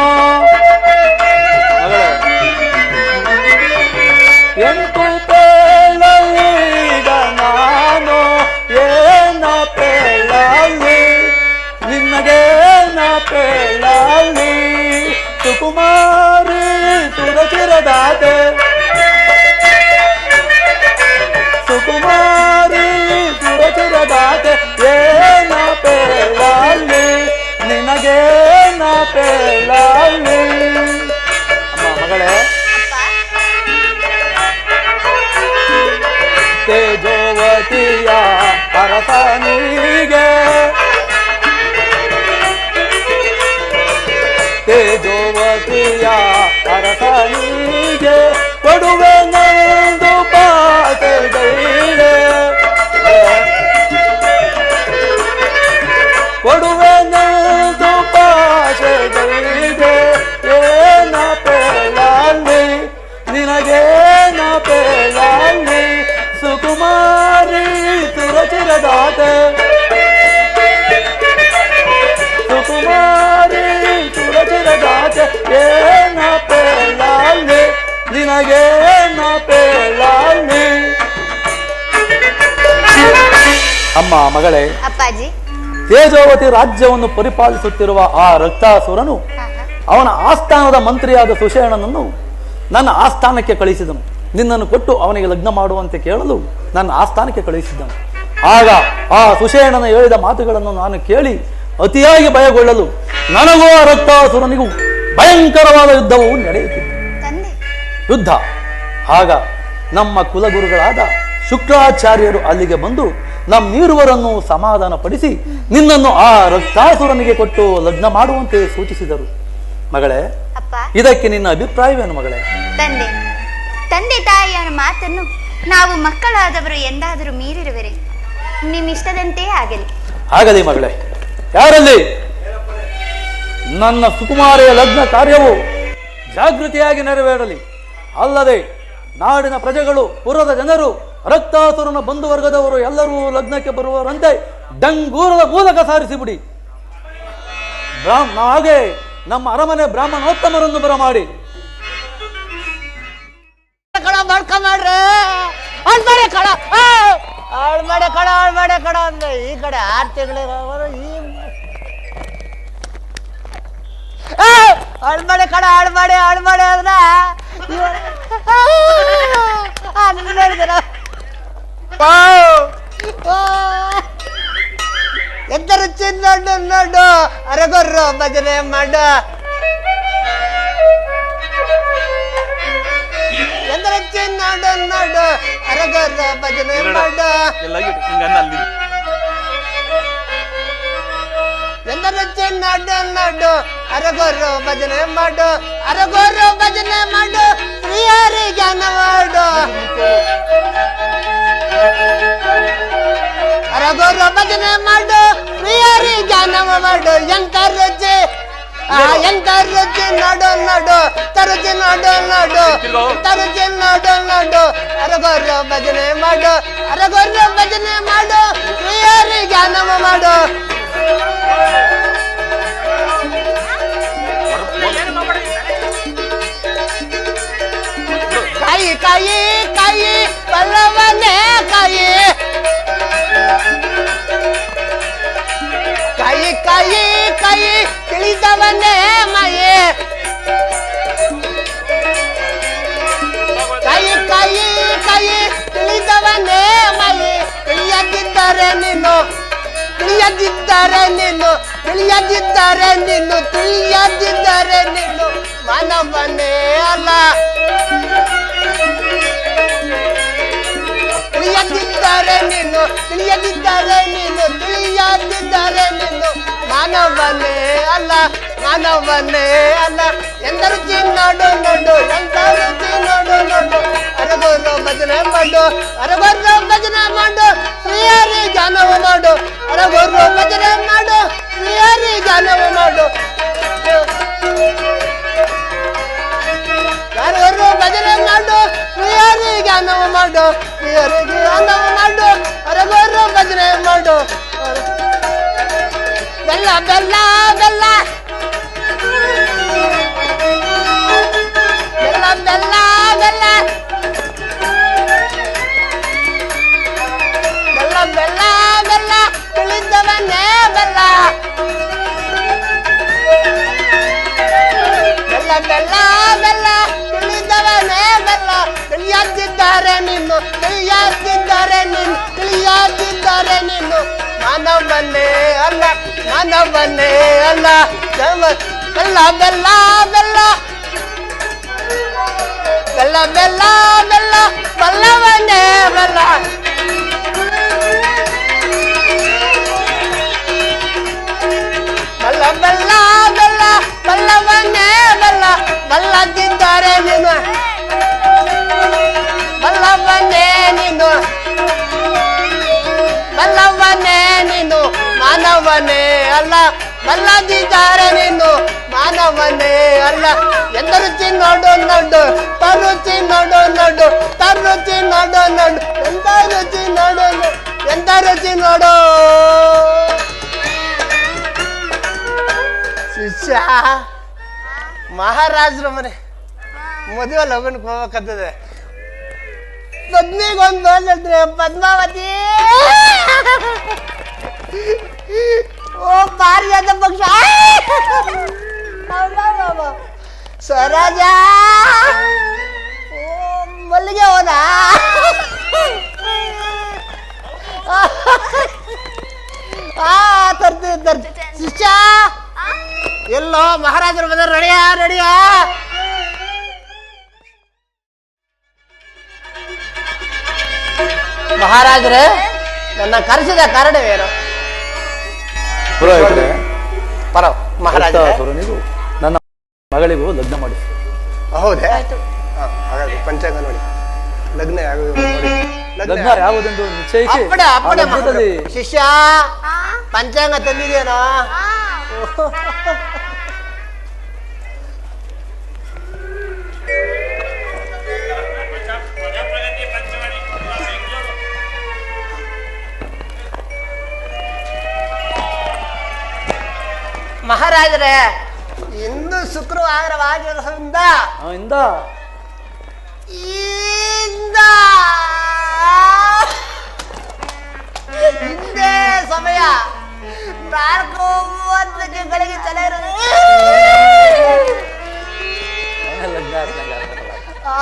ಮಗಳೇ, ಎಂತೂ ಪೇಳಲಿದ ನಾನು ಏನ ಪೇಳಲಿ ನಿನ್ನಗೇನ ಪೇಳಲಿ ಸುಕುಮಾರಿ ಸುರಚಿರದಾತೆ ಸುಕುಮಾರಿ ಸುರಚಿರದಾತೆ ಏನ ಪೇಳಲಿ ನಿನಗೇನ ಪೇಳಲಿ. ಅಮ್ಮ ಮಗಳೇ, ತೇಜೋವತಿಯ ಅರಸನಿಗೆ ತೇಜೋವತಿಯ ಅರಸನಿಗೆ ಕೊಡುವೆ ನಂದು ಪಾತೆಗೈಡೆ ಕೊಡುವೆ ನಂದು ಪಾತೆಗೈಡೆ ಏನ ಪೇಳಲಿ ನಿನಗೇನ ಪೇಳಲಿ ಸುಕುಮಾರಿ ಸುರಚಿರದಾತೆ ಸುಕುಮಾರಿ ಸುರಚಿರದಾತೆ ಏನ ಪೇಳಲಿ ನಿನಗೇನ ಪೇಳಲಿ. ಅಮ್ಮ ಮಗಳೇ, ಅಪ್ಪಾಜಿ, ತೇಜೋವತಿ ರಾಜ್ಯವನ್ನು ಪರಿಪಾಲಿಸುತ್ತಿರುವ ಆ ರಕ್ತಾಸುರನು ಅವನ ಆಸ್ಥಾನದ ಮಂತ್ರಿಯಾದ ಸುಷೇಣನನ್ನು ನನ್ನ ಆಸ್ಥಾನಕ್ಕೆ ಕಳಿಸಿದನು. ನಿನ್ನನ್ನು ಕೊಟ್ಟು ಅವನಿಗೆ ಲಗ್ನ ಮಾಡುವಂತೆ ಕೇಳಲು ನನ್ನ ಆಸ್ಥಾನಕ್ಕೆ ಕಳುಹಿಸಿದ್ದನು. ಆಗ ಆ ಸುಷೇಣನ ಹೇಳಿದ ಮಾತುಗಳನ್ನು ನಾನು ಕೇಳಿ ಅತಿಯಾಗಿ ಭಯಗೊಳ್ಳಲು ನನಗೂ ಆ ರಕ್ತಾಸುರನಿಗೂ ಭಯಂಕರವಾದ ಯುದ್ಧವು ನಡೆಯುತ್ತಿತ್ತು. ತಂದೆ, ಯುದ್ಧ. ಆಗ ನಮ್ಮ ಕುಲಗುರುಗಳಾದ ಶುಕ್ರಾಚಾರ್ಯರು ಅಲ್ಲಿಗೆ ಬಂದು ನಮ್ಮಿರುವರನ್ನು ಸಮಾಧಾನ ಪಡಿಸಿ ನಿನ್ನನ್ನು ಆ ರಕ್ತಾಸುರನಿಗೆ ಕೊಟ್ಟು ಲಗ್ನ ಮಾಡುವಂತೆ ಸೂಚಿಸಿದರು. ಮಗಳೇ, ಅಪ್ಪ, ಇದಕ್ಕೆ ನಿನ್ನ ಅಭಿಪ್ರಾಯವೇನು ಮಗಳೇ? ತಂದೆ, ತಂದೆ ತಾಯಿಯ ಮಾತನ್ನು ನಾವು ಮಕ್ಕಳಾದವರು ಎಂದಾದರೂ ಮೀರಿರುವರೆ ನಿಮ್ಮಿಷ್ಟದಂತೆ ಆಗಲಿ. ಆಗಲಿ ಮಗಳೇ. ಯಾರಲ್ಲಿ ನನ್ನ ಸುಕುಮಾರಿಯ ಲಗ್ನ ಕಾರ್ಯವು ಜಾಗೃತಿಯಾಗಿ ನೆರವೇರಲಿ. ಅಲ್ಲದೆ ನಾಡಿನ ಪ್ರಜೆಗಳು, ಪುರದ ಜನರು, ರಕ್ತಾಸುರನ ಬಂಧುವರ್ಗದವರು ಎಲ್ಲರೂ ಲಗ್ನಕ್ಕೆ ಬರುವವರಂತೆ ಡಂಗೂರದ ಮೂಲಕ ಸಾರಿಸಿಬಿಡಿ. ಹಾಗೆ ನಮ್ಮ ಅರಮನೆ ಬ್ರಾಹ್ಮಣೋತ್ತಮರನ್ನು ಬರಮಾಡಿ ಕಡ ಅಂದ್ರೆ ಈ ಕಡೆ 6 ತಿಂಗಳಿರೋರು ಹಾಳು ಮಾಡಿ ಅಂದ್ರೆ ಎಂತ ರುಚಿ ನೋಡು ನೋಡು ಅರಗೊರ್ರು ಭಜನೆ ಮಾಡ ಎಂತ ರುಚಿ ನೋಡು ನೋಡು ಅರಗೊರ್ರು ಭಜನೆ ಮಾಡ ಎಂತ ರುಚಿ ನೋಡು ನೋಡು ಅರಗೊರ್ರು ಭಜನೆ ಮಾಡು ಅರಗೊರ್ರು ಭಜನೆ ಮಾಡು ಶ್ರೀಹರಿ ಜ್ಞಾನ ಮಾಡು ಅರಗೊರ್ರು ಭಜನೆ ಮಾಡು ಶ್ರೀಹರಿ ಜ್ಞಾನ ಮಾಡು ಎಂತ ರುಚಿ ಎಂತ ರುಚಿ ನೋಡು ನೋಡು ತರುಚಿ ನೋಡು ನೋಡು ತರುಚಿ ನೋಡು ನೋಡು ಅರಗೊರ್ರು ಭಜನೆ ಮಾಡು ಅರಗೊರ್ರು ಭಜನೆ ಮಾಡು ಶ್ರೀಹರಿ ಜ್ಞಾನ ಮಾಡು ಕಾಯಿ ಕಾಯಿ ಕಾಯಿ ಪಲ್ಲವನೇ ಕಾಯಿ ಕಾಯಿ ಕಾಯಿ ಕಾಯಿ ತಿಳಿದವನೇ ಮಾಯೆ ಕಾಯಿ ಕಾಯಿ ಕಾಯಿ ತಿಳಿದವನೇ ಮಾಯೆ ತಿಳಿಯದಿದ್ದರೆ ನೀನು ತಿಳಿಯದಿದ್ದರೆ ನೀನು ತಿಳಿಯದಿದ್ದರೆ ನೀನು ತಿಳಿಯದಿದ್ದರೆ ನೀನು ಮಾನವನೇ ಅಲ್ಲ ತಿಳಿಯದಿದ್ದರೆ ನೀನು ತಿಳಿಯದಿದ್ದರೆ ನೀನು ತಿಳಿಯದಿದ್ದರೆ ನೀನು ಮಾನವನೇ ಅಲ್ಲ ಮಾನವನೇ ಅಲ್ಲ ಎಂತ ರುಚಿ ನೋಡು ನೋಡು ಎಂತ ರುಚಿ ನೋಡು ನೋಡು ಅರಗೊರ್ರು ಭಜನೆ ಮಾಡು ಅರಗೊರ್ರು ಭಜನೆ ಮಾಡು ಶ್ರೀಹರಿ ಜ್ಞಾನವ ಮಾಡು ಅರಗೊರ್ರು ಭಜನೆ ಮಾಡು ಶ್ರೀಹರಿ ಜ್ಞಾನವ ಮಾಡು ಅರಗೊರ್ರು ಭಜನೆ ಮಾಡು ಶ್ರೀಹರಿ ಜ್ಞಾನವ ಮಾಡು ಶ್ರೀಹರಿ ಜ್ಞಾನವ ಮಾಡು ಅರಗೊರ್ರು ಭಜನೆ ಮಾಡು ಬೆಲ್ಲ ಬೆಲ್ಲ ಬೆಲ್ಲ ಬೆಲ್ಲ ಬೆಲ್ಲ ಬೆಲ್ಲ ಬೆಲ್ಲ ಬೆಲ್ಲ ಬೆಲ್ಲ ತಿಳಿದವನೇ ಬೆಲ್ಲ ಬೆಲ್ಲ ಬೆಲ್ಲ ಬೆಲ್ಲ ತಿಳಿದವನೇ ಬೆಲ್ಲ ತಿಳಿಯದಿದ್ದಾರೆ ನೀನು ತಿಳಿಯದಿದ್ದಾರೆ ನೀನು ತಿಳಿಯದಿದ್ದಾರೆ ನೀನು ಮಾನವನೇ ಅಲ್ಲ ಮಾನವನೇ ಅಲ್ಲ ಬೆಲ್ಲ ಬೆಲ್ಲ ಬೆಲ್ಲ ಬೆಲ್ಲ ಬೆಲ್ಲ ಬೆಲ್ಲ ಬಲ್ಲವನೇ ಬೆಲ್ಲ ಬೆಲ್ಲ ಬೆಲ್ಲ ಬೆಲ್ಲ ಬಲ್ಲವನೇ ಬೆಲ್ಲ ಬಲ್ಲದಿದ್ದಾರೆ ನೀನು ಬಲ್ಲವನೇ ನೀನು ಬಲ್ಲವನೇ ನೀನು ಮಾನವನೇ ಅಲ್ಲ ಬಲ್ಲದಿದ್ದಾರೆ ನೀನು ಮಾನವನೇ ಅಲ್ಲ ಎಂತ ರುಚಿ ನೋಡು ನೋಡು ತರುಚಿ ನೋಡು ನೋಡು ತರುಚಿ ನೋಡು ನೋಡು ಎಂತ ರುಚಿ ನೋಡು ಎಂತ ರುಚಿ ನೋಡು ಶಿಷ್ಯ ಮಹಾರಾಜರ ಮನೆ ಮದುವೆ ಲಗ್ನಕ್ಕೆ ಹೋಗ್ಬೇಕಂತದೆ ಪದ್ಮಿಗೊಂದು ಹೇಳಿದ್ರೆ ಪದ್ಮಾವತಿ ಓ ಪಾರಿಜಾತ ಪಕ್ಷ ಸ್ವರಾಜ ಓ ಮಲ್ಲಿಗೆ ಹೋದ ತರ್ತಿ ಶಿಷ್ಯ ಎಲ್ಲೋ ಮಹಾರಾಜರು ಬಂದ ರೆಡಿಯಾ ರೆಡಿಯಾ ಮಹಾರಾಜರೇ ನನ್ನ ಕರೆಸಿದ ಕಾರಣವೇನು ಪುರೋಹಿತರೆ, ಪರ ಮಹಾರಾಜ ನೀವು ನನ್ನ ಮಗಳಿಗೂ ಲಗ್ನ ಮಾಡಿಸಿ. ಹೌದೇ ಹಾಗಾದ್ರೆ ಪಂಚಾಂಗ ನೋಡಿ ಲಗ್ನ ಲಗ್ನ ಯಾವುದೆಂದು ನಿಶ್ಚಯಿಸಿ ಅಪ್ಪಡೆ ಆ ಅಪ್ಪಡೆ ಲಗ್ನದಲ್ಲಿ ಶಿಷ್ಯ ಪಂಚಾಂಗ ತಂದಿದೆಯೇನೋ ಮಹಾರಾಜರೇ ಇನ್ನು ಶುಕ್ರವಾರವಾಗಿರೋದ್ರಿಂದ ಹಿಂದೆ ಸಮಯ 4:30 ಬೆಳಗ್ಗೆ ತಲೆ ಲಗ್ನ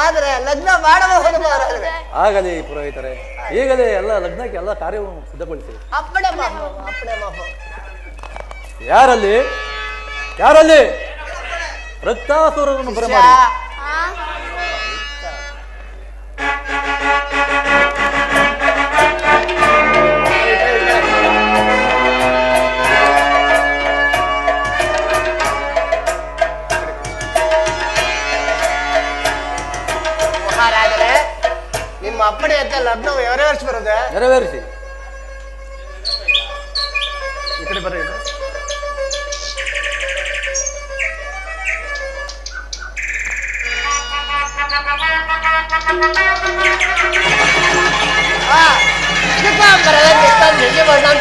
ಆದ್ರೆ ಲಗ್ನ ಮಾಡಬಹುದು ಮಹಾರಾಜರೇ. ಆಗಲಿ ಪುರೋಹಿತರೆ, ಈಗಲೇ ಎಲ್ಲ ಲಗ್ನಕ್ಕೆ ಎಲ್ಲ ಕಾರ್ಯವನ್ನು ಸಿದ್ಧಗೊಳಿಸಿ. ಅಪ್ಪಣೆ ಮಾಫು, ಅಪ್ಪಣೆ ಮಾಫು. ಯಾರಲ್ಲಿ ಯಾರಲ್ಲಿ ರಕ್ತಾಸುರರನ್ನು ಬರಮಾಡಿ. ಮಹಾರಾಜರೇ, ನಿಮ್ಮ ಅಪ್ಪಣೆ ಅಂತ ಲಗ್ನವು ನೆರವೇರಿಸಿ ಬರುತ್ತೆ. ನೆರವೇರಿಸಿ. ಈ ಕಡೆ ಬರ್ರಿ.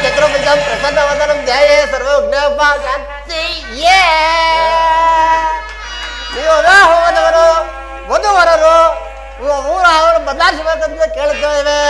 ಚಕ್ರಪುಜಂ ಪ್ರಸನ್ನವದನಂ ಧ್ಯಾಯೇ ಸರ್ವಜ್ಞಾಪ ಶಾಂತಿ. ನೀವು ಹೋದವರು ವಧುವರರು ಅವರು ಬದಲಾಯಿಸಬೇಕಂತ ಕೇಳುತ್ತೇವೆ.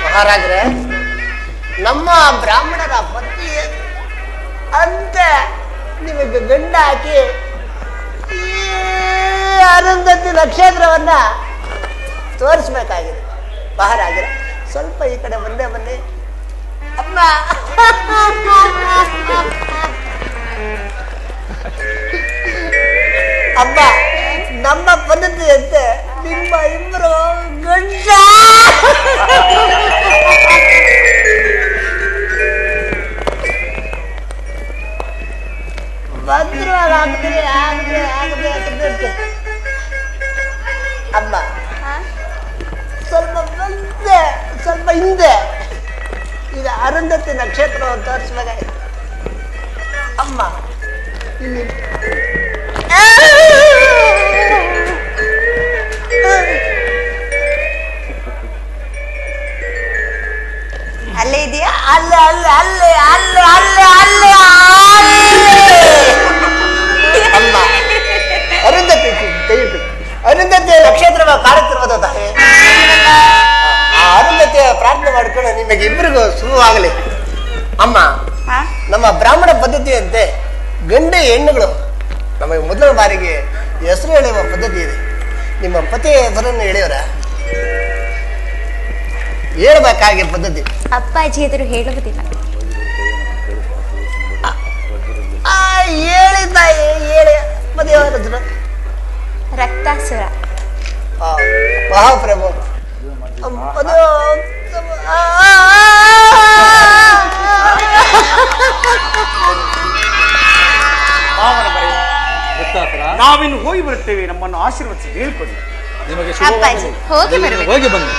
ಮಹಾರಾಜರೇ, ನಮ್ಮ ಬ್ರಾಹ್ಮಣರ ಪತಿ ಅಂತ ನಿಮಗೆ ಗಂಡ ಹಾಕಿ ಈ ಅರುಂಧತಿ ನಕ್ಷತ್ರವನ್ನ ತೋರಿಸ್ಬೇಕಾಗಿದೆ. ಮಹಾರಾಜರೇ, ಸ್ವಲ್ಪ ಈ ಕಡೆ ಬಂದೆ ಬನ್ನಿ. ಅಮ್ಮ, ಅಮ್ಮ, ನಮ್ಮ ಪದ್ಧತಿಯಂತೆ ನಿಮ್ಮ ಇಬ್ಬರು ಗಂಡ ಭದ್ರವಾಗಿ ಆಗದೆ ಅಮ್ಮ, ಸ್ವಲ್ಪ ಮುಂದೆ ಸ್ವಲ್ಪ ಹಿಂದೆ ಈಗ ಅರುಂಧತಿ ನಕ್ಷತ್ರವನ್ನು ತೋರಿಸ್ಬೇಕಾಗಿದೆ. ಅಮ್ಮ, ಇಲ್ಲಿ ಅಲ್ಲೇ ಇದೆಯಾ? ಅಲ್ಲೇ ಅಲ್ಲೇ ಅಲ್ಲೇ ಅಲ್ಲೇ ಅಲ್ಲೇ ಅಲ್ಲೇ ಅಮ್ಮ, ಅರುಂಧತಿ ಕೈಯಿಟ್ಟು ಅರುಂಧತಿಯ ನಕ್ಷತ್ರ ಕಾಣುತ್ತಿರುವುದು ತಾಯಿ. ಆ ಅರುಂಧತಿಯ ಪ್ರಾರ್ಥನೆ ಮಾಡಿಕೊಂಡು ನಿಮಗೆ ಇಬ್ಬರಿಗೂ ಶುಭವಾಗಲಿ. ಅಮ್ಮ, ನಮ್ಮ ಬ್ರಾಹ್ಮಣ ಪದ್ಧತಿಯಂತೆ ಗಂಡು ಹೆಣ್ಣುಗಳು ನಮಗೆ ಮೊದಲ ಬಾರಿಗೆ ಹೆಸರು ಎಳೆಯುವ ಪದ್ಧತಿ ಇದೆ. ನಿಮ್ಮ ಪತಿಯ ಹೆಸರನ್ನು ಎಳೆಯವರ ಹೇಳ್ಬೇಕಾಗಿ ಪದ್ಧತಿ. ಅಪ್ಪಾಜಿ ಎದುರು ಹೇಳುವುದಿಲ್ಲ. ಹೇಳಿ ತಾಯಿ, ಹೇಳಿ. ಮದುವೆ ಹೆಸರು ರಕ್ತಾಸುರ. ಮಹಾಪ್ರಭು ನಾವಿನ್ನು ಹೋಗಿ ಬರುತ್ತೇವೆ. ನಮ್ಮನ್ನು ಆಶೀರ್ವದಿಸಿ ಹೇಳ್ಕೊಡಿ. ನಿಮಗೆ ಅಪ್ಪಾಜಿ ಹೋಗಿ ಬರಬೇಕು. ಹೋಗಿ ಬನ್ನಿ.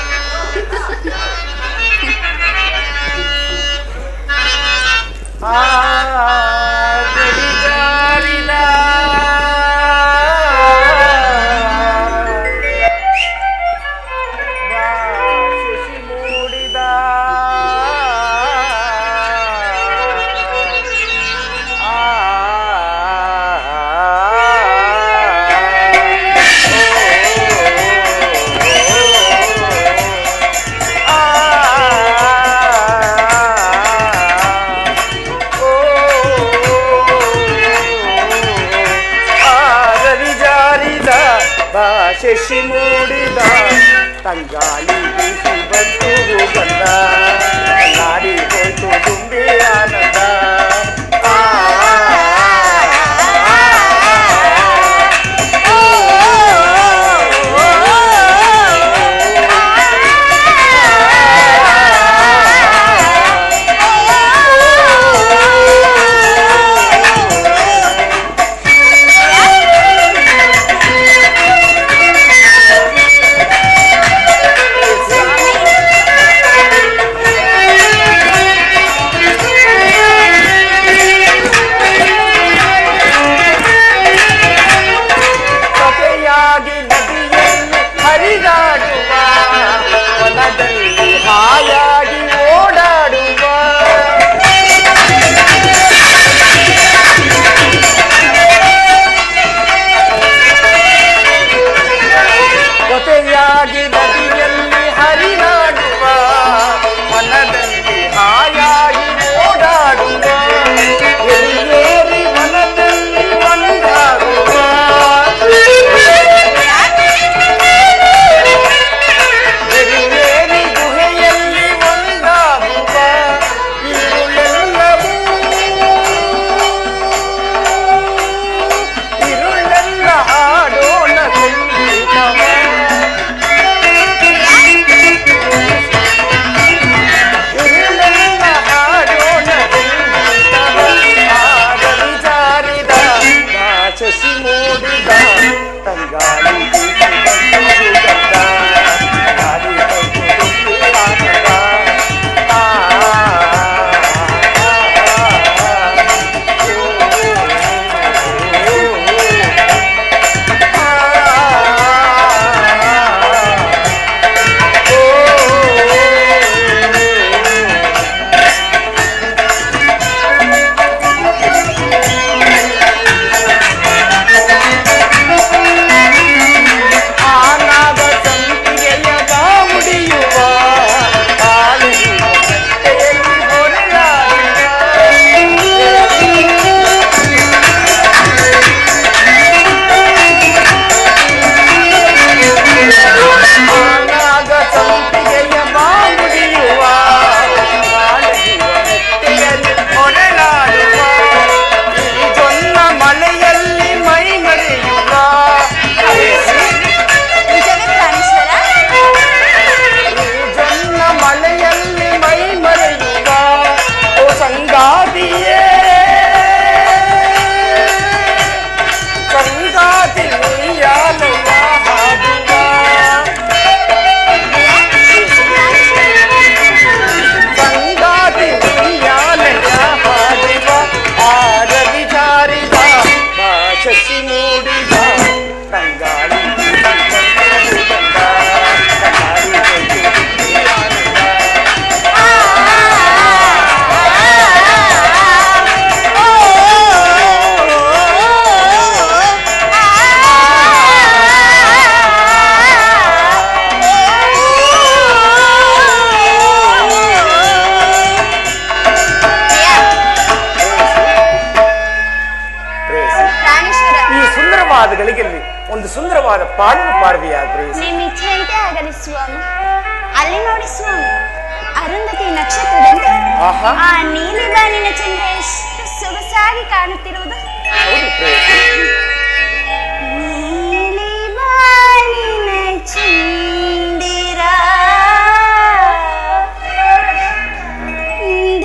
ಶಶಿ ಮೂಡಿದ ತಂಗಾಳಿ ಬೀಸಿ ಬಂತು ಬಂದ ನಾಡಿ ಹೋಯ್ತು ತುಂಬಿ ಆನಂದ ಒಂದು ಸುಂದರವಾದ ಪಾಡನ್ನು ಪಾಡಿದೆಯಾ ಪ್ರೇಯಸಿ? ನಿಮ್ಮ ಇಚ್ಛೆಯಂತೆ ಆಗಲಿ ಸ್ವಾಮಿ. ಅಲ್ಲಿ ನೋಡಿ ಸ್ವಾಮಿ, ಅರುಂಧತಿ ನಕ್ಷತ್ರದಂತೆ ಆ ನೀಲಿ ಬಾನಿನ ಚಂದ್ರ ಎಷ್ಟು ಸೊಗಸಾಗಿ ಕಾಣುತ್ತಿರುವುದು. ನೀಲಿ ಬಾನಿನ ಚಂದಿರ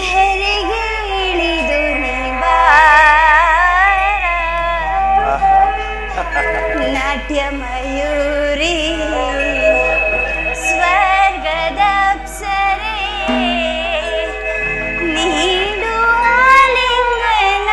ಧರೆಗೆ ಇಳಿದು ನಾಟ್ಯ ಮಯೂರಿ ಸ್ವರ್ಗದ ಅಪ್ಸರೆ ನೀಡು ಆಲಿಂಗನ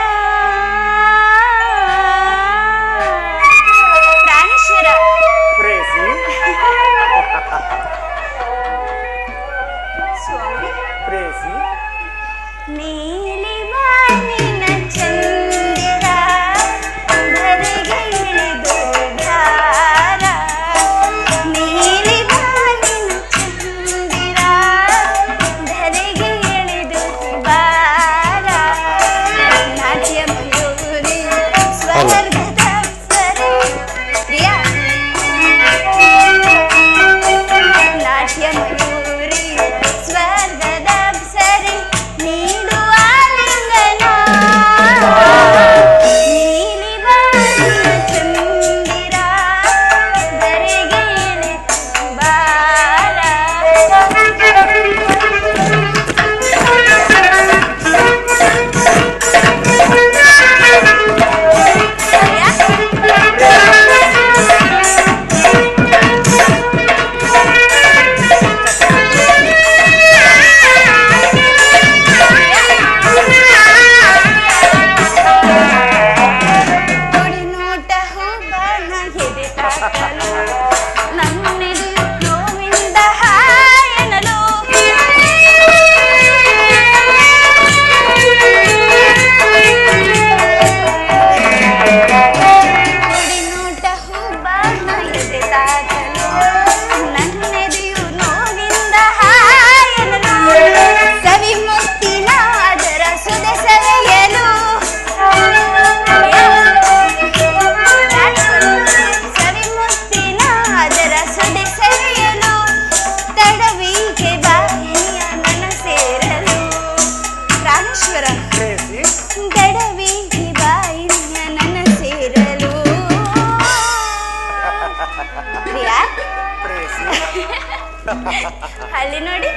ಅಲ್ಲಿ ನೋಡಿ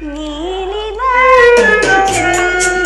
ನೀಲಿ ಬಾನಿನ ಚಂದ್ರ